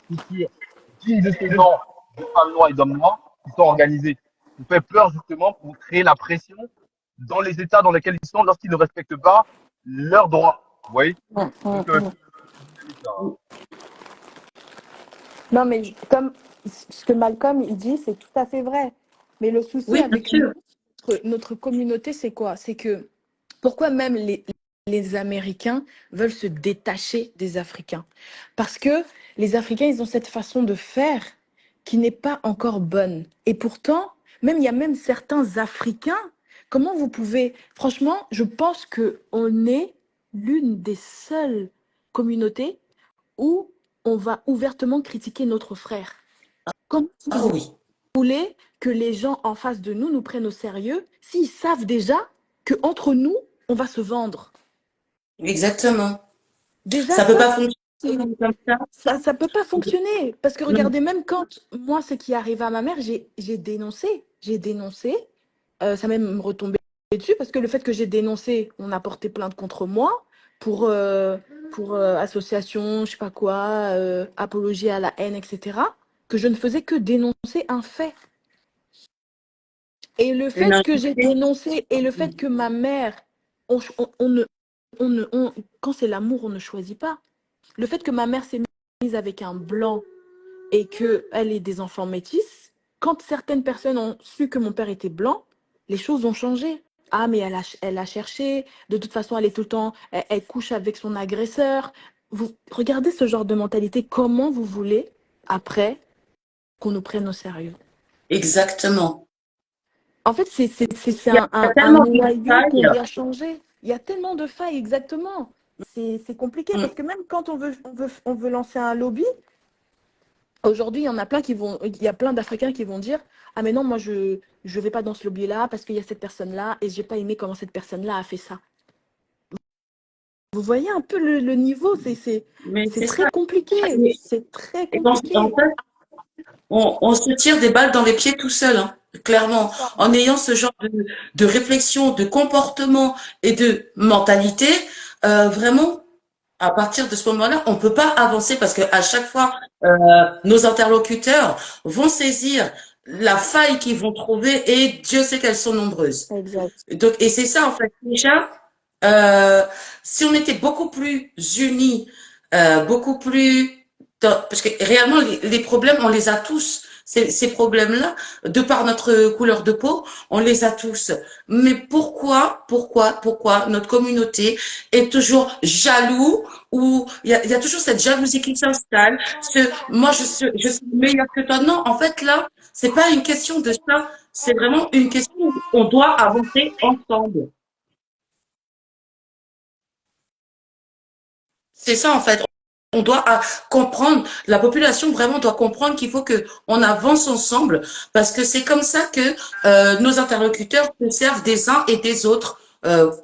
structure digne de ce nom de femmes noires et d'hommes noirs qui sont organisés? Vous fait peur justement pour créer la pression dans les États dans lesquels ils sont lorsqu'ils ne respectent pas leurs droits. Vous voyez? Donc,
Non, mais comme ce que Malcolm il dit, c'est tout à fait vrai. Mais le souci
Oui, bien
avec
sûr.
notre communauté, c'est quoi? C'est que pourquoi même les Américains veulent se détacher des Africains? Parce que les Africains, ils ont cette façon de faire qui n'est pas encore bonne. Et pourtant, même il y a même certains Africains. Comment vous pouvez... Franchement, je pense qu'on est l'une des seules communautés où on va ouvertement critiquer notre frère. Comment
Ah
vous
oui,
voulez que les gens en face de nous nous prennent au sérieux s'ils savent déjà qu'entre nous, on va se vendre?
exactement.
Déjà,
Ça peut
ça,
pas fonctionner
c'est-
comme ça.
ça peut pas fonctionner. Parce que
Mm.
regardez, même quand moi, ce qui est arrivé à ma mère, j'ai dénoncé. J'ai dénoncé. Ça m'est même retombé dessus parce que le fait que j'ai dénoncé, on a porté plainte contre moi pour association, je sais pas quoi, apologie à la haine, etc. Que je ne faisais que dénoncer un fait. Et le
Une
fait que j'ai
injustice.
dénoncé et le fait que ma mère, on ne, quand c'est l'amour, on ne choisit pas. Le fait que ma mère s'est mise avec un blanc et qu'elle ait des enfants métis, quand certaines personnes ont su que mon père était blanc, les choses ont changé. Ah, mais elle a cherché, de toute façon, elle est tout le temps, elle couche avec son agresseur. Vous regardez ce genre de mentalité, comment vous voulez, après, qu'on nous prenne au sérieux?
Exactement.
En fait, c'est
Il y a
un
tellement de
noyau qu'on
failles.
doit changer. Il y a tellement de failles, exactement. C'est compliqué
Mm.
parce que même quand on veut lancer un lobby, aujourd'hui, il y en a plein il y a plein d'Africains qui vont dire, ah mais non, moi je vais pas dans ce lobby-là parce qu'il y a cette personne-là et j'ai pas aimé comment cette personne-là a fait ça. Vous voyez un peu le niveau,
Mais
c'est
c'est
très
ça.
compliqué.
Et,
C'est très
et en
compliqué.
fait, on se tire des balles dans les pieds tout seul, hein, clairement. En ayant ce genre de réflexion, de comportement et de mentalité, vraiment, à partir de ce moment-là, on peut pas avancer parce que à chaque fois, nos interlocuteurs vont saisir la faille qu'ils vont trouver et Dieu sait qu'elles sont nombreuses.
Exact.
Donc, et c'est ça, en fait, déjà, euh, si on était beaucoup plus unis, beaucoup plus, parce que réellement, les problèmes, on les a tous. Ces problèmes-là, de par notre couleur de peau, on les a tous. Mais pourquoi notre communauté est toujours jaloux ou il y a toujours cette jalousie qui s'installe. Moi, je suis meilleure que toi. Non, en fait, là, c'est pas une question de ça. C'est vraiment une question où on doit avancer ensemble. C'est ça, en fait. On doit comprendre, la population vraiment doit comprendre qu'il faut que on avance ensemble parce que c'est comme ça que nos interlocuteurs se servent des uns et des autres,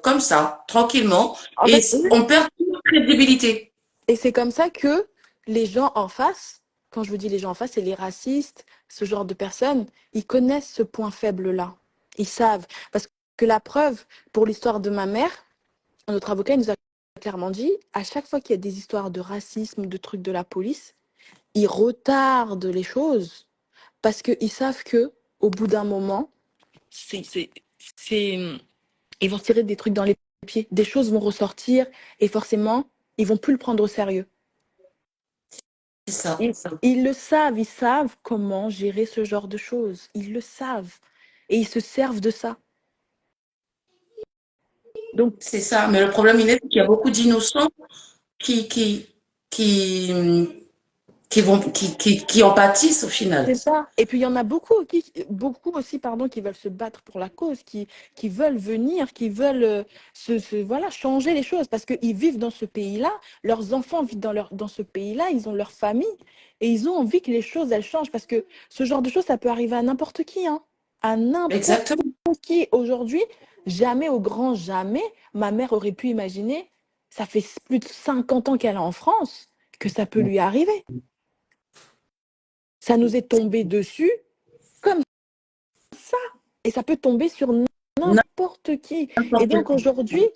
comme ça, tranquillement,
En
et
fait,
on perd toute crédibilité.
et c'est comme ça que les gens en face, quand je vous dis les gens en face, c'est les racistes, ce genre de personnes, ils connaissent ce point faible-là. Ils savent. Parce que la preuve, pour l'histoire de ma mère, notre avocat il nous a clairement dit, à chaque fois qu'il y a des histoires de racisme, de trucs de la police, ils retardent les choses parce qu'ils savent que au bout d'un moment, c'est, c'est, c'est, ils vont se tirer des trucs dans les pieds, des choses vont ressortir et forcément, ils vont plus le prendre au sérieux.
C'est ça.
Ils le savent, ils savent comment gérer ce genre de choses. Ils le savent. Et ils se servent de ça. Donc,
C'est ça. Mais le problème, il est qu'il y a beaucoup d'innocents qui, qui, qui, qui en pâtissent au
c'est
final.
ça. Et puis, il y en a beaucoup, beaucoup aussi pardon, qui veulent se battre pour la cause, qui veulent venir, qui veulent voilà, changer les choses parce qu'ils vivent dans ce pays-là. Leurs enfants vivent dans ce pays-là. Ils ont leur famille. Et ils ont envie que les choses, elles changent. Parce que ce genre de choses, ça peut arriver à n'importe qui. Hein. À n'importe
Exactement.
qui. Aujourd'hui, jamais, au grand jamais, ma mère aurait pu imaginer, ça fait plus de 50 ans qu'elle est en France, que ça peut lui arriver. Ça nous est tombé dessus comme ça. Et ça peut tomber sur n'importe qui. Et
N'importe
donc
qui.
aujourd'hui,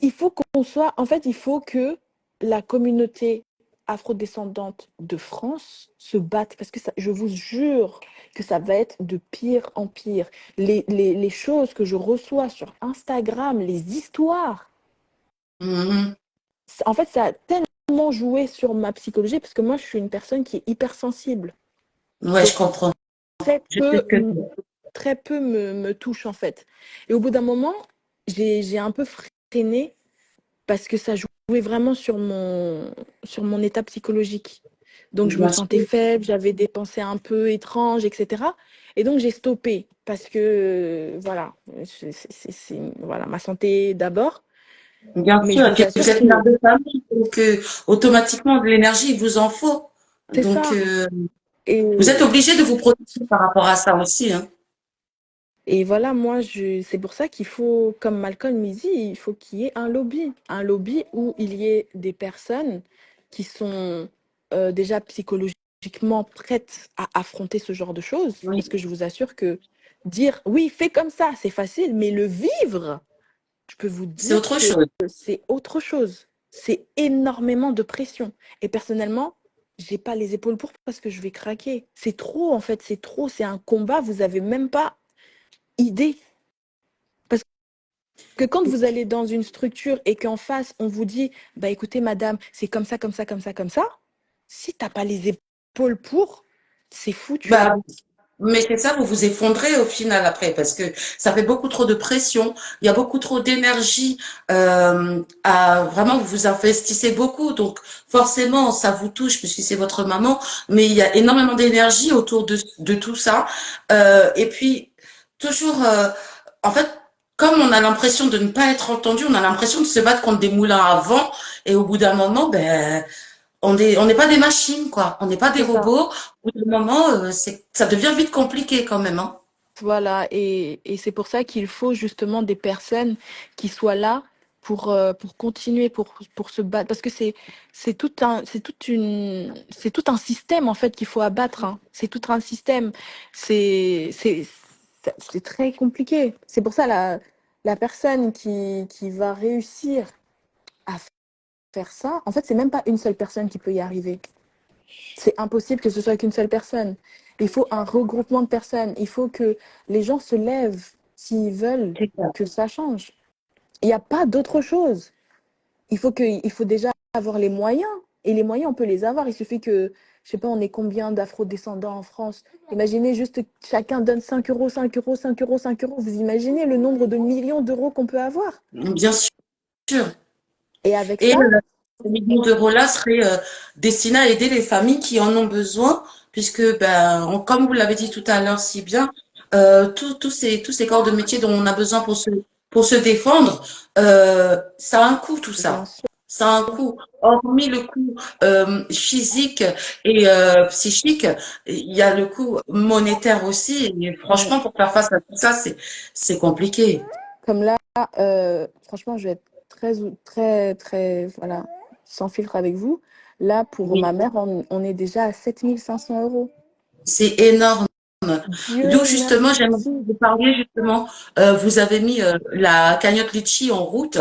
il faut qu'on soit, en fait, il faut que la communauté afrodescendante de France se batte, parce que ça, je vous jure que ça va être de pire en pire. Les choses que je reçois sur Instagram, les histoires,
Mhm.
en fait, ça a tellement joué sur ma psychologie, parce que moi, je suis une personne qui est hypersensible.
Ouais, je comprends.
Très
Je sais
peu,
que
très peu me touche, en fait. Et au bout d'un moment, j'ai un peu freiné parce que ça jouait vraiment sur mon état psychologique. Donc, je me
bien sûr.
sentais faible, j'avais des pensées un peu étranges, etc. Et donc, j'ai stoppé parce que, voilà, voilà, ma santé d'abord.
Bien
Mais je
sûr. Et
vous
puis vous
assure
êtes mère
que
de famille, donc automatiquement de l'énergie, il vous en faut.
c'est
Donc
ça.
vous êtes
Et,
obligé de vous protéger par rapport à ça aussi, hein.
et voilà, moi, c'est pour ça qu'il faut, comme Malcolm me dit, il faut qu'il y ait un lobby. Un lobby où il y ait des personnes qui sont déjà psychologiquement prêtes à affronter ce genre de choses.
Oui,
Parce que je vous assure que dire oui, fais comme ça, c'est facile, mais le vivre, je peux vous
c'est
dire
autre
que
chose.
c'est autre chose. C'est énormément de pression. Et personnellement, j'ai pas les épaules pour parce que je vais craquer. C'est trop, en fait, c'est trop. C'est un combat, vous avez même pas idée. Parce que quand vous allez dans une structure et qu'en face, on vous dit, bah écoutez, madame, c'est comme ça, comme ça, comme ça, comme ça, si t'as pas les épaules pour, c'est foutu.
Bah, mais c'est ça, vous vous effondrez au final après, parce que ça fait beaucoup trop de pression, il y a beaucoup trop d'énergie, à vraiment vous vous investissez beaucoup, donc forcément ça vous touche puisque c'est votre maman, mais il y a énormément d'énergie autour de tout ça, et puis toujours, en fait, comme on a l'impression de ne pas être entendu, on a l'impression de se battre contre des moulins à vent, et au bout d'un moment, ben on n'est pas des machines, quoi. On n'est pas des
C'est ça.
robots. Au bout d'un moment, ça devient vite compliqué quand même, hein.
Voilà, et c'est pour ça qu'il faut justement des personnes qui soient là pour continuer, pour se battre. Parce que c'est tout un système en fait qu'il faut abattre. Hein. C'est tout un système. C'est très compliqué. C'est pour ça la personne qui va réussir à faire ça, en fait, c'est même pas une seule personne qui peut y arriver. C'est impossible que ce soit qu'une seule personne. Il faut un regroupement de personnes. Il faut que les gens se lèvent s'ils veulent
C'est ça.
que ça change. Il n'y a pas d'autre chose. Il faut déjà avoir les moyens. Et les moyens, on peut les avoir. Il suffit que, je sais pas, on est combien d'afro-descendants en France. Imaginez juste chacun donne 5 euros, 5 euros, 5 euros, 5 euros. Vous imaginez le nombre de millions d'euros qu'on peut avoir.
Bien sûr.
Et avec
Et
ça,
ces millions d'euros-là seraient destinés à aider les familles qui en ont besoin, puisque, ben, comme vous l'avez dit tout à l'heure si bien, tous ces corps de métier dont on a besoin pour se défendre, ça a un coût tout
bien
ça.
sûr,
Ça a un coût. Hormis le coût physique et psychique, il y a le coût monétaire aussi. Et
Mm.
franchement, pour faire face à tout ça, c'est compliqué.
Comme là, franchement, je vais être très, voilà, sans filtre avec vous. Là, pour
Oui,
ma mère, on est déjà à 7 500 euros.
c'est énorme. D'où
Dieu
justement, j'aimerais
merci.
vous parler justement, vous avez mis la cagnotte Litchi en route.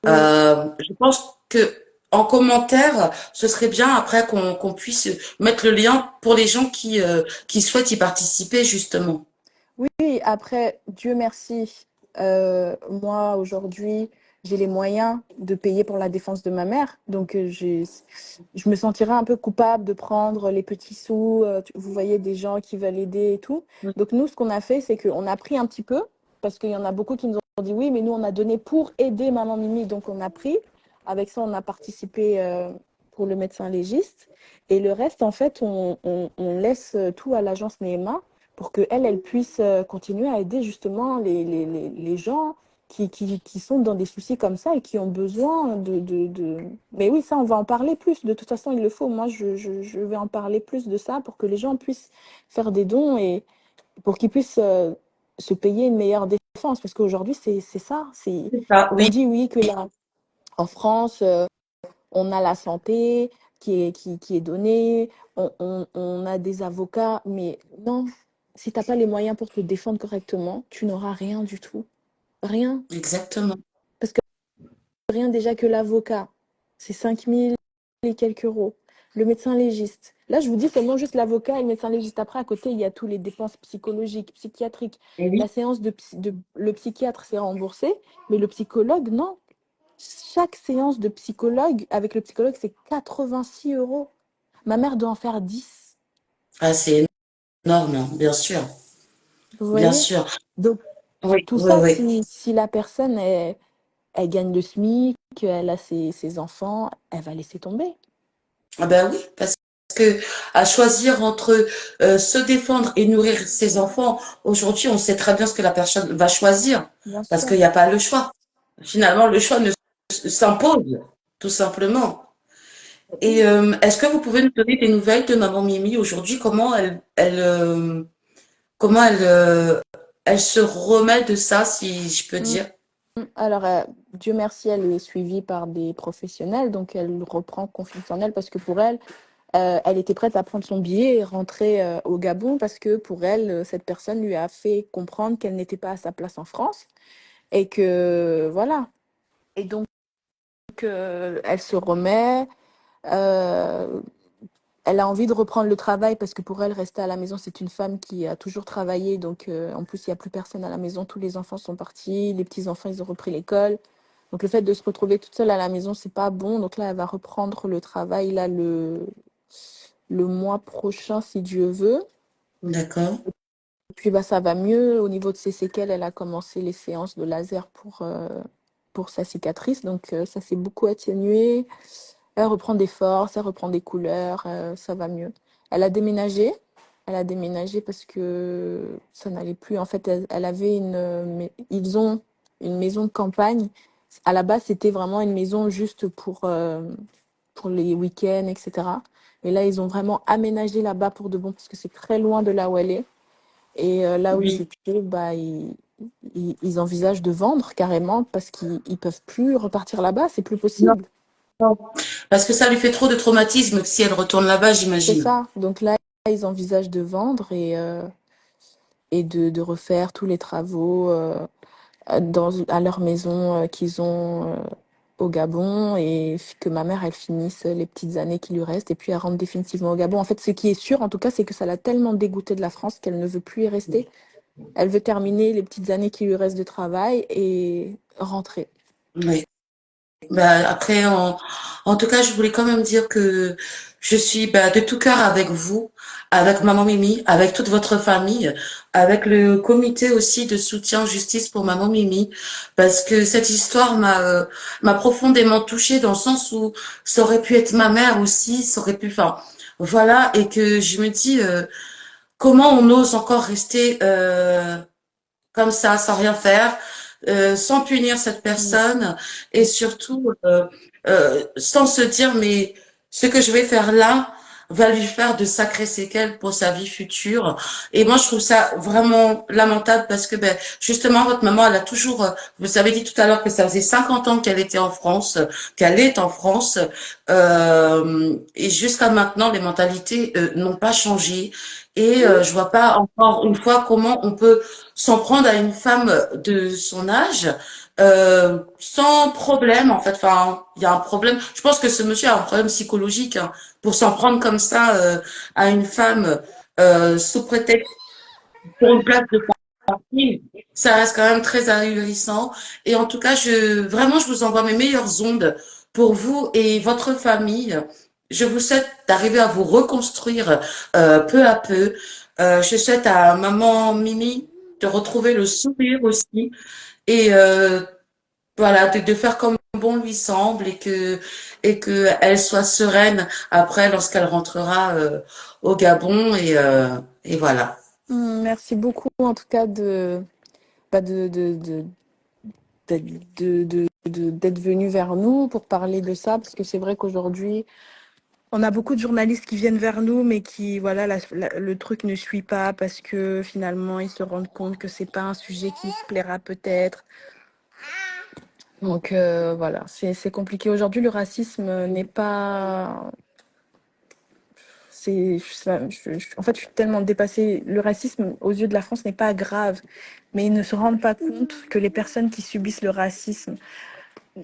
Oui.
Je pense que en commentaire, ce serait bien après qu'on puisse mettre le lien pour les gens qui souhaitent y participer justement.
Oui, après, Dieu merci, moi aujourd'hui, j'ai les moyens de payer pour la défense de ma mère. Donc, je me sentirais un peu coupable de prendre les petits sous. Vous voyez des gens qui veulent aider et tout. Donc, nous, ce qu'on a fait, c'est qu'on a pris un petit peu, parce qu'il y en a beaucoup qui nous ont dit oui, mais nous, on a donné pour aider maman Mimi. Donc, on a pris. Avec ça, on a participé pour le médecin légiste. Et le reste, en fait, on laisse tout à l'agence Neema pour qu'elle, elle puisse continuer à aider justement les gens qui sont dans des soucis comme ça et qui ont besoin de... Mais oui, ça, on va en parler plus. De toute façon, il le faut. Moi, je vais en parler plus de ça pour que les gens puissent faire des dons et pour qu'ils puissent se payer une meilleure défense. Parce qu'aujourd'hui, c'est ça.
C'est ça,
On
oui,
dit oui que là, en France, on a la santé qui est donnée, on a des avocats, mais non, si tu n'as pas les moyens pour te défendre correctement, tu n'auras rien du tout. Rien.
exactement.
Parce que rien déjà que l'avocat, c'est 5 000 et quelques euros. Le médecin légiste. Là, je vous dis seulement juste l'avocat et le médecin légiste. Après, à côté, il y a tous les dépenses psychologiques, psychiatriques.
Et
La
oui,
séance le psychiatre, c'est remboursé, mais le psychologue, non. Chaque séance de psychologue, avec le psychologue, c'est 86 euros. Ma mère doit en faire 10.
ah, c'est énorme, hein, bien sûr,
Vous
bien
voyez?
sûr.
Donc,
Oui,
tout
oui,
ça,
oui.
si la personne, elle gagne le SMIC, elle a ses enfants, elle va laisser tomber.
Ah ben oui, parce que à choisir entre se défendre et nourrir ses enfants, aujourd'hui, on sait très bien ce que la personne va choisir,
Bien
parce
sûr.
qu'il n'y a pas le choix. Finalement, le choix ne s'impose, tout simplement. Et est-ce que vous pouvez nous donner des nouvelles de maman Mimi aujourd'hui? Elle se remet de ça, si je peux
Mm.
dire?
Alors, Dieu merci, elle est suivie par des professionnels, donc elle reprend confiance en elle parce que pour elle, elle était prête à prendre son billet et rentrer au Gabon parce que pour elle, cette personne lui a fait comprendre qu'elle n'était pas à sa place en France et que voilà. Et donc, elle se remet. euh, Elle a envie de reprendre le travail parce que pour elle, rester à la maison, c'est une femme qui a toujours travaillé. Donc, en plus, il n'y a plus personne à la maison. Tous les enfants sont partis. Les petits-enfants, ils ont repris l'école. Donc, le fait de se retrouver toute seule à la maison, c'est pas bon. Donc là, elle va reprendre le travail là, le mois prochain, si Dieu veut.
D'accord.
Puis, bah, ça va mieux. Au niveau de ses séquelles, elle a commencé les séances de laser pour sa cicatrice. Donc, ça s'est beaucoup atténué. Elle reprend des forces, elle reprend des couleurs, ça va mieux. Elle a déménagé. Elle a déménagé parce que ça n'allait plus. En fait, elle avait ils ont une maison de campagne. À la base, c'était vraiment une maison juste pour les week-ends, etc. Mais là, ils ont vraiment aménagé là-bas pour de bon parce que c'est très loin de là où elle est. Et là où ils
Oui.
étaient, bah, ils envisagent de vendre carrément parce qu'ils ne peuvent plus repartir là-bas. C'est plus
Non,
possible.
non. Parce que ça lui fait trop de traumatisme si elle retourne là-bas,
C'est
j'imagine.
ça. Donc là, ils envisagent de vendre et de refaire tous les travaux à leur maison qu'ils ont au Gabon et que ma mère, elle finisse les petites années qui lui restent et puis elle rentre définitivement au Gabon. En fait, ce qui est sûr, en tout cas, c'est que ça l'a tellement dégoûtée de la France qu'elle ne veut plus y rester. Elle veut terminer les petites années qui lui restent de travail et rentrer.
Oui. Bah, après, en tout cas, je voulais quand même dire que je suis bah, de tout cœur avec vous, avec Maman Mimi, avec toute votre famille, avec le comité aussi de soutien justice pour Maman Mimi, parce que cette histoire m'a profondément touchée dans le sens où ça aurait pu être ma mère aussi, ça aurait pu, enfin, voilà, et que je me dis comment on ose encore rester comme ça, sans rien faire, sans punir cette
Mm.
personne et surtout sans se dire, mais ce que je vais faire là va lui faire de sacrées séquelles pour sa vie future. Et moi, je trouve ça vraiment lamentable parce que, ben, justement, votre maman, elle a toujours, vous avez dit tout à l'heure que ça faisait 50 ans qu'elle était en France, qu'elle est en France, et jusqu'à maintenant, les mentalités n'ont pas changé. Et je vois pas encore une fois comment on peut s'en prendre à une femme de son âge sans problème en fait. Enfin, il y a un problème. Je pense que ce monsieur a un problème psychologique hein, pour s'en prendre comme ça à une femme sous prétexte pour une place de parking. Ça reste quand même très ahurissant. Et en tout cas, vraiment, je vous envoie mes meilleures ondes pour vous et votre famille. Je vous souhaite d'arriver à vous reconstruire peu à peu. Je souhaite à maman Mimi de retrouver le sourire aussi et voilà, de faire comme bon lui semble et que elle soit sereine après lorsqu'elle rentrera au Gabon et voilà.
Merci beaucoup en tout cas bah, d'être venu vers nous pour parler de ça, parce que c'est vrai qu'aujourd'hui, on a beaucoup de journalistes qui viennent vers nous, mais qui, voilà, le truc ne suit pas parce que finalement, ils se rendent compte que c'est pas un sujet qui se plaira peut-être. Donc voilà, c'est compliqué. Aujourd'hui, le racisme n'est pas... en fait, je suis tellement dépassée. Le racisme, aux yeux de la France, n'est pas grave, mais ils ne se rendent pas compte que les personnes qui subissent le racisme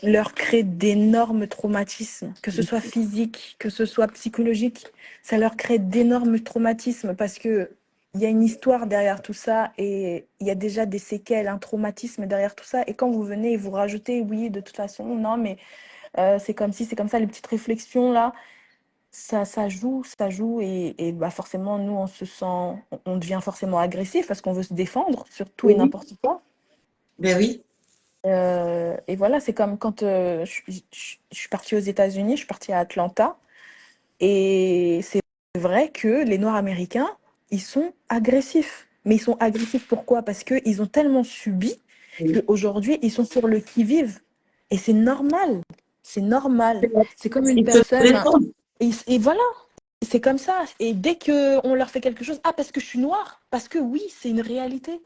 leur crée d'énormes traumatismes, que ce soit physique, que ce soit psychologique. Ça leur crée d'énormes traumatismes parce que il y a une histoire derrière tout ça et il y a déjà des séquelles, un traumatisme derrière tout ça. Et quand vous venez et vous rajoutez, oui, de toute façon, non, mais c'est comme si, c'est comme ça, les petites réflexions là, ça joue et bah forcément, nous, on se sent, on devient forcément agressif parce qu'on veut se défendre sur tout et
Oui,
n'importe quoi.
ben oui,
Et voilà, c'est comme quand je suis partie aux États-Unis, je suis partie à Atlanta, et c'est vrai que les Noirs américains, ils sont agressifs. Mais ils sont agressifs pourquoi? Parce qu'ils ont tellement subi
oui.
qu'aujourd'hui, ils sont sur le qui-vive. Et c'est normal. C'est normal. C'est comme une
Il se
personne.
défend.
Et voilà, c'est comme ça. Et dès qu'on leur fait quelque chose, ah, parce que je suis noire, parce que oui, c'est une réalité.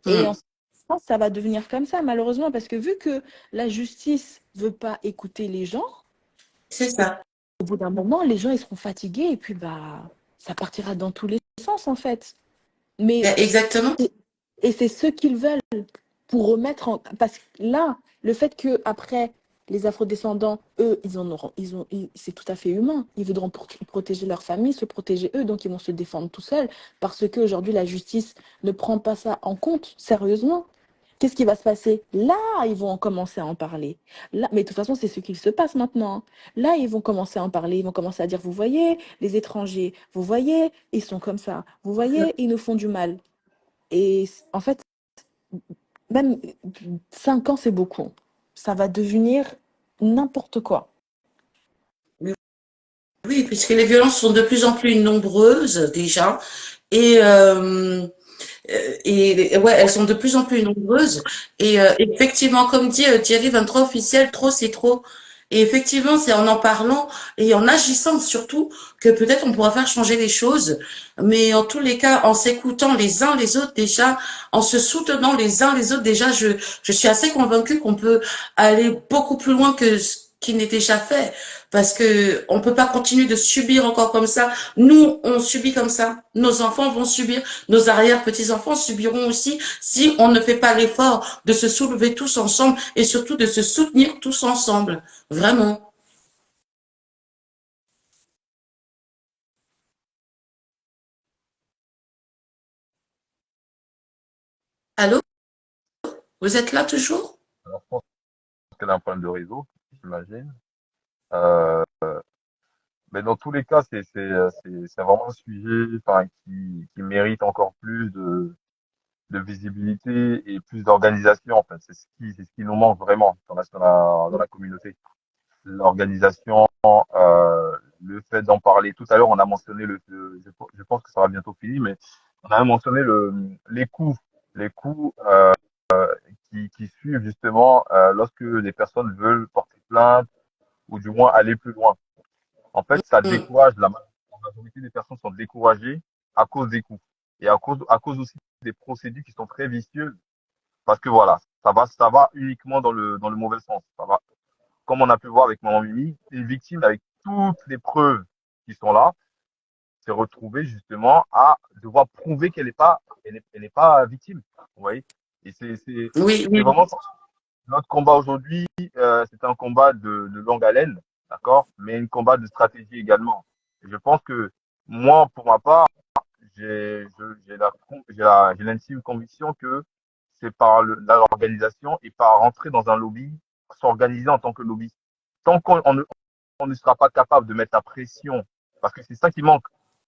Et en
Hmm.
France, ça va devenir comme ça, malheureusement, parce que vu que la justice veut pas écouter les gens,
C'est ça.
au bout d'un moment, les gens ils seront fatigués et puis bah ça partira dans tous les sens en fait. Mais
Ben, exactement.
et c'est ce qu'ils veulent pour remettre en parce que là, le fait que après les afrodescendants, eux, c'est tout à fait humain. Ils voudront protéger leur famille, se protéger eux, donc ils vont se défendre tout seuls parce qu'aujourd'hui la justice ne prend pas ça en compte sérieusement. Qu'est-ce qui va se passer? Là, ils vont commencer à en parler. Là, mais de toute façon, c'est ce qu'il se passe maintenant, hein. Là, ils vont commencer à en parler. Ils vont commencer à dire, vous voyez, les étrangers, vous voyez, ils sont comme ça. Vous voyez, ils nous font du mal. Et en fait, même 5 ans, c'est beaucoup. Ça va devenir n'importe quoi.
Oui, puisque les violences sont de plus en plus nombreuses déjà et ouais, elles sont de plus en plus nombreuses. Et effectivement, comme dit Thierry 23 officiel, trop c'est trop. Et effectivement, c'est en parlant et en agissant surtout que peut-être on pourra faire changer les choses. Mais en tous les cas, en s'écoutant les uns les autres déjà, en se soutenant les uns les autres déjà, je suis assez convaincue qu'on peut aller beaucoup plus loin que ce qui n'est déjà fait. Parce que on peut pas continuer de subir encore comme ça. Nous, on subit comme ça. Nos enfants vont subir. Nos arrière-petits-enfants subiront aussi si on ne fait pas l'effort de se soulever tous ensemble et surtout de se soutenir tous ensemble. Vraiment. Allô? Vous êtes là toujours?
Alors, je pense qu'elle a un problème de réseau, j'imagine. Euh, mais dans tous les cas, c'est vraiment un sujet, enfin, qui mérite encore plus de visibilité et plus d'organisation. En fait, c'est ce qui nous manque vraiment dans la communauté. L'organisation, le fait d'en parler. Tout à l'heure, on a mentionné je pense que ça va bientôt finir, mais on a mentionné les coûts qui suivent justement lorsque des personnes veulent porter plainte ou du moins aller plus loin. En fait, ça
Mm.
décourage, la majorité des personnes sont découragées à cause des coûts et à cause aussi des procédures qui sont très vicieuses parce que voilà, ça va uniquement dans le mauvais sens. Ça va, comme on a pu voir avec Maman Mimi, une victime avec toutes les preuves qui sont là s'est retrouvée justement à devoir prouver elle n'est pas victime. Vous voyez? Et
Oui,
c'est
oui,
vraiment notre combat aujourd'hui, c'est un combat de longue haleine, d'accord, mais un combat de stratégie également. Et je pense que moi, pour ma part, j'ai l'intime conviction que c'est par l'organisation et par rentrer dans un lobby, s'organiser en tant que lobby. Tant on ne sera pas capable de mettre la pression, parce que c'est ça qui manque.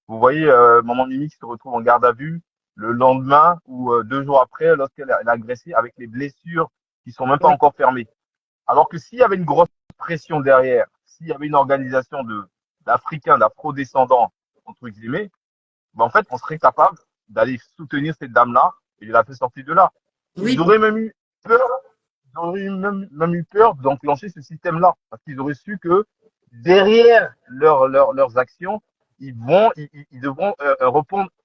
Vous voyez, Maman Mimi qui se retrouve en garde à vue le lendemain ou 2 jours après, lorsqu'elle est agressée avec les blessures qui sont même pas
oui,
encore fermées. Alors que s'il y avait une grosse pression derrière, s'il y avait une organisation d'Africains, d'Afro-descendants, entre guillemets, ben en fait, on serait capable d'aller soutenir cette dame-là et de la faire sortir de là. Ils
oui,
auraient même eu peur, ils auraient même eu peur d'enclencher ce système-là, parce qu'ils auraient su que derrière leurs actions, ils devront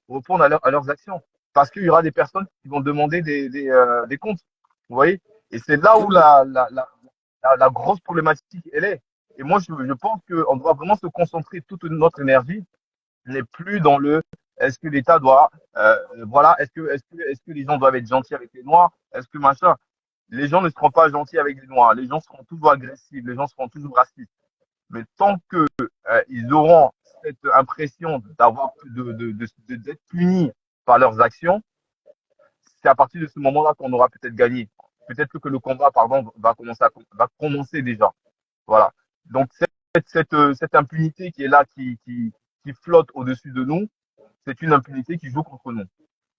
répondre à leurs actions, parce qu'il y aura des personnes qui vont demander des comptes. Vous voyez? Et c'est là où
oui,
la grosse problématique elle est. Et moi, je pense qu'on doit vraiment se concentrer toute notre énergie n'est plus dans le est-ce que l'État doit voilà est-ce que les gens doivent être gentils avec les noirs, est-ce que machin, les gens ne seront pas gentils avec les noirs, les gens seront toujours agressifs, les gens seront toujours racistes, mais tant que ils auront cette impression d'avoir d'être punis par leurs actions, c'est à partir de ce moment-là qu'on aura peut-être gagné, peut-être que le combat pardon va commencer déjà, voilà. Donc cette impunité qui est là qui flotte au-dessus de nous, c'est une impunité qui joue contre nous.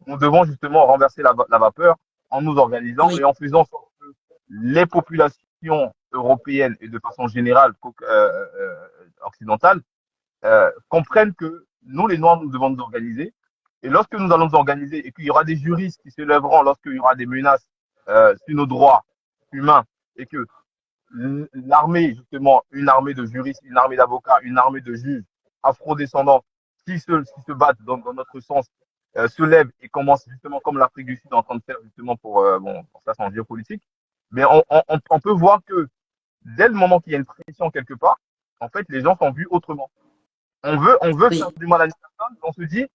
Nous devons justement renverser la vapeur en nous organisant
oui,
et en faisant en sorte que les populations européennes et de façon générale occidentale comprennent que nous, les Noirs, nous devons nous organiser. Et lorsque nous allons nous organiser et qu'il y aura des juristes qui se lèveront lorsqu'il y aura des menaces sur nos droits humains et que l'armée, justement, une armée de juristes, une armée d'avocats, une armée de juges afro-descendants qui se battent dans notre sens, se lèvent et commencent justement comme l'Afrique du Sud est en train de faire justement pour ça c'est en géopolitique, mais on peut voir que dès le moment qu'il y a une pression quelque part, en fait, les gens sont vus autrement. On veut faire
oui,
du mal à une personne, on se dit,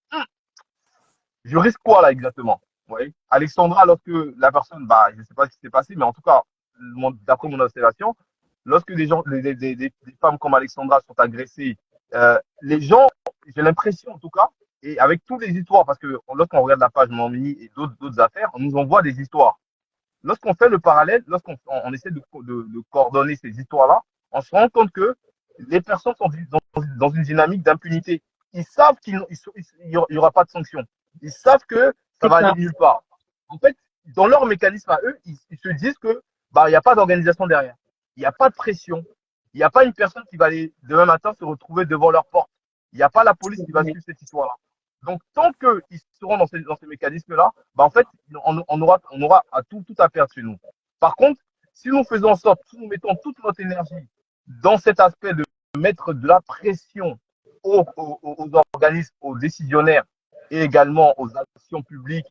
je risque quoi là exactement? Oui. Alexandra, lorsque la personne, bah, je ne sais pas ce qui s'est passé, mais en tout cas, d'après mon observation, lorsque des femmes comme Alexandra sont agressées, les gens, j'ai l'impression en tout cas, et avec toutes les histoires, parce que lorsqu'on regarde la page Mamie et d'autres affaires, on nous envoie des histoires. Lorsqu'on fait le parallèle, lorsqu'on essaie de coordonner ces histoires-là, on se rend compte que les personnes sont dans une dynamique d'impunité. Ils savent qu'il n'y aura pas de sanction. Ils savent que ça
c'est
va aller
ça.
nulle part. En fait, dans leur mécanisme à eux, ils se disent que bah il n'y a pas d'organisation derrière. Il n'y a pas de pression. Il n'y a pas une personne qui va aller demain matin se retrouver devant leur porte. Il n'y a pas la police qui va suivre cette histoire-là. Donc, tant qu'ils seront dans ces mécanismes-là, bah, en fait, on aura tout à perdre chez nous. Par contre, si nous faisons en sorte, si nous mettons toute notre énergie dans cet aspect de mettre de la pression aux organismes, aux décisionnaires et également aux actions publiques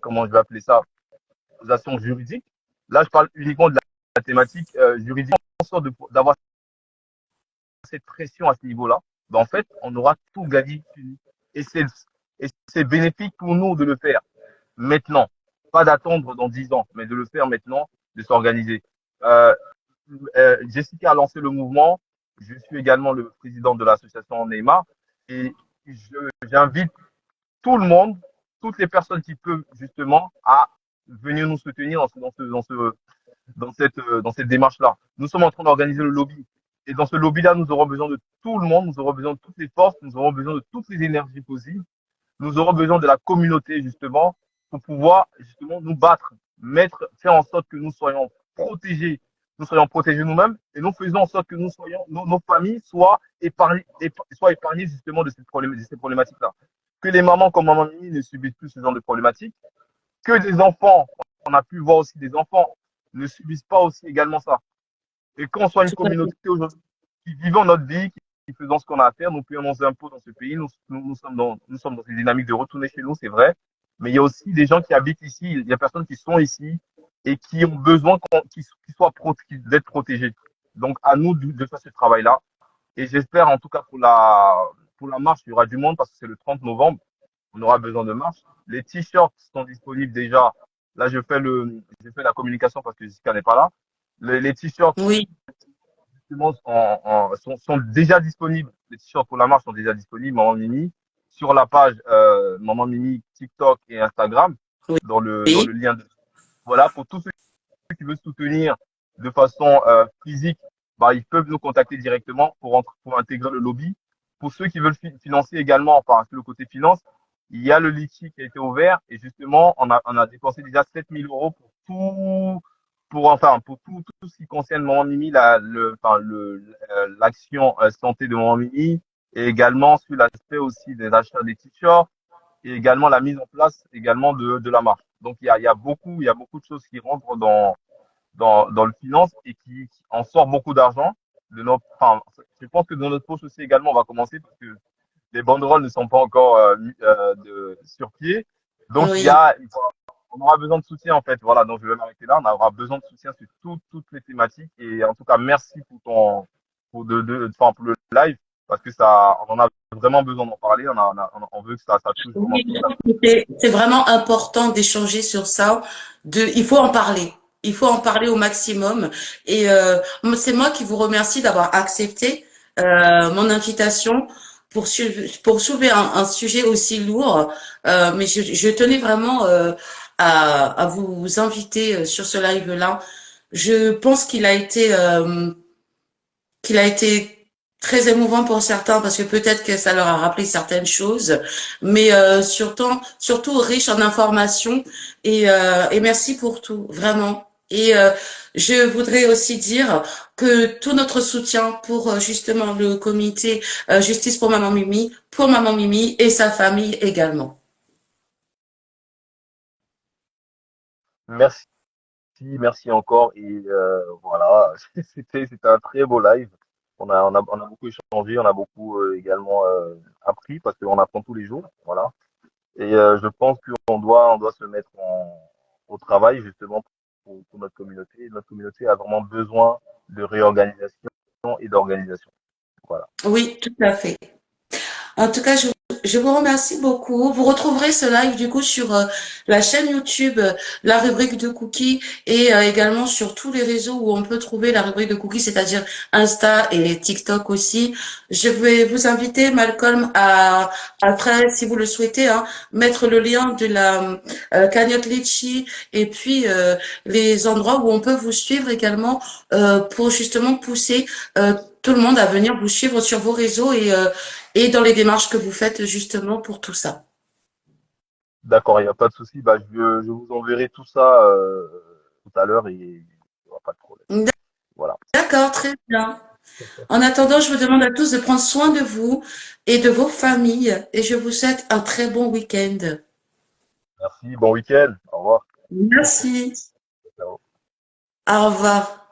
comment je vais appeler ça, aux actions juridiques. Là, je parle uniquement de la thématique juridique, en sorte d'avoir cette pression à ce niveau-là, ben en fait, on aura tout gagné. Et c'est bénéfique pour nous de le faire maintenant. Pas d'attendre dans 10 ans, mais de le faire maintenant, de s'organiser. Euh, Jessica a lancé le mouvement. Je suis également le président de l'association Neymar. Et j'invite tout le monde, toutes les personnes qui peuvent justement à venir nous soutenir dans cette démarche-là. Nous sommes en train d'organiser le lobby. Et dans ce lobby-là, nous aurons besoin de tout le monde, nous aurons besoin de toutes les forces, nous aurons besoin de toutes les énergies possibles. Nous aurons besoin de la communauté, justement, pour pouvoir, justement, nous battre, faire en sorte que nous soyons protégés nous-mêmes, et nous faisons en sorte que nos familles soient épargnées, justement, de ces problématiques-là. Que les mamans comme maman Mimi ne subissent plus ce genre de problématiques, que des enfants, on a pu voir aussi des enfants, ne subissent pas aussi également ça. Et qu'on soit une
tout à fait.
communauté aujourd'hui qui vivons notre vie, qui faisons ce qu'on a à faire, nous payons nos impôts dans ce pays, nous sommes dans une dynamique de retourner chez nous, c'est vrai. Mais il y a aussi des gens qui habitent ici, il y a personnes qui sont ici et qui ont besoin qu'ils soient d'être protégés. Donc, à nous de faire ce travail-là. Et j'espère, en tout cas, pour la marche, il y aura du monde parce que c'est le 30 novembre. On aura besoin de marche. Les t-shirts sont disponibles déjà. Là, je fais la communication parce que Jessica n'est pas là. Les t-shirts
Oui,
justement, sont déjà disponibles. Les t-shirts pour la marche sont déjà disponibles, Maman Mimi, sur la page Maman Mimi, TikTok et Instagram,
oui,
dans
oui,
le lien. Voilà, pour tous ceux qui veulent soutenir de façon physique, bah, ils peuvent nous contacter directement pour intégrer le lobby. Pour ceux qui veulent financer également, enfin, sur le côté finance, il y a le litchi qui a été ouvert et justement, on a dépensé déjà 7 000 € pour tout, pour tout ce qui concerne Maman Mimi, l'action santé de Maman Mimi et également sur l'aspect aussi des achats des t-shirts et également la mise en place également de la marque. Donc il y a beaucoup de choses qui rentrent dans le finance et qui en sort beaucoup d'argent de notre, enfin, je pense que dans notre poche aussi également, on va commencer parce que les banderoles ne sont pas encore sur pied. Donc
oui.
on aura besoin de soutien en fait. Voilà, donc je vais m'arrêter là. On aura besoin de soutien sur toutes les thématiques et en tout cas merci pour enfin, pour le live parce que on en a vraiment besoin d'en parler. On veut que ça touche vraiment
Oui,
toute
je
la.
pense que c'est vraiment important d'échanger sur ça. Il faut en parler. Il faut en parler au maximum. Et c'est moi qui vous remercie d'avoir accepté mon invitation pour soulever un sujet aussi lourd. Mais je tenais vraiment à vous inviter sur ce live-là. Je pense qu'il a été très émouvant pour certains parce que peut-être que ça leur a rappelé certaines choses, mais surtout riche en informations et merci pour tout, vraiment. Et je voudrais aussi dire que tout notre soutien pour justement le comité Justice pour Maman Mimi et sa famille également.
Merci, merci encore et voilà, c'était un très beau live. On a beaucoup échangé, on a beaucoup également appris parce qu'on apprend tous les jours, voilà. Et je pense on doit se mettre au travail justement pour notre communauté. Notre communauté a vraiment besoin de réorganisation et d'organisation. Voilà.
Oui, tout à fait. En tout cas, je vous remercie beaucoup. Vous retrouverez ce live du coup sur la chaîne YouTube, la rubrique de cookies et également sur tous les réseaux où on peut trouver la rubrique de cookies, c'est-à-dire Insta et TikTok aussi. Je vais vous inviter, Malcolm, après, si vous le souhaitez, hein, mettre le lien de la cagnotte Litchi et puis les endroits où on peut vous suivre également pour justement pousser tout le monde à venir vous suivre sur vos réseaux et dans les démarches que vous faites justement pour tout ça.
D'accord, il n'y a pas de souci. Bah, je vous enverrai tout ça tout à l'heure et il n'y aura pas de problème. Voilà.
D'accord, très bien. En attendant, je vous demande à tous de prendre soin de vous et de vos familles et je vous souhaite un très bon week-end.
Merci, bon week-end. Au revoir.
Merci.
Ciao.
Au revoir.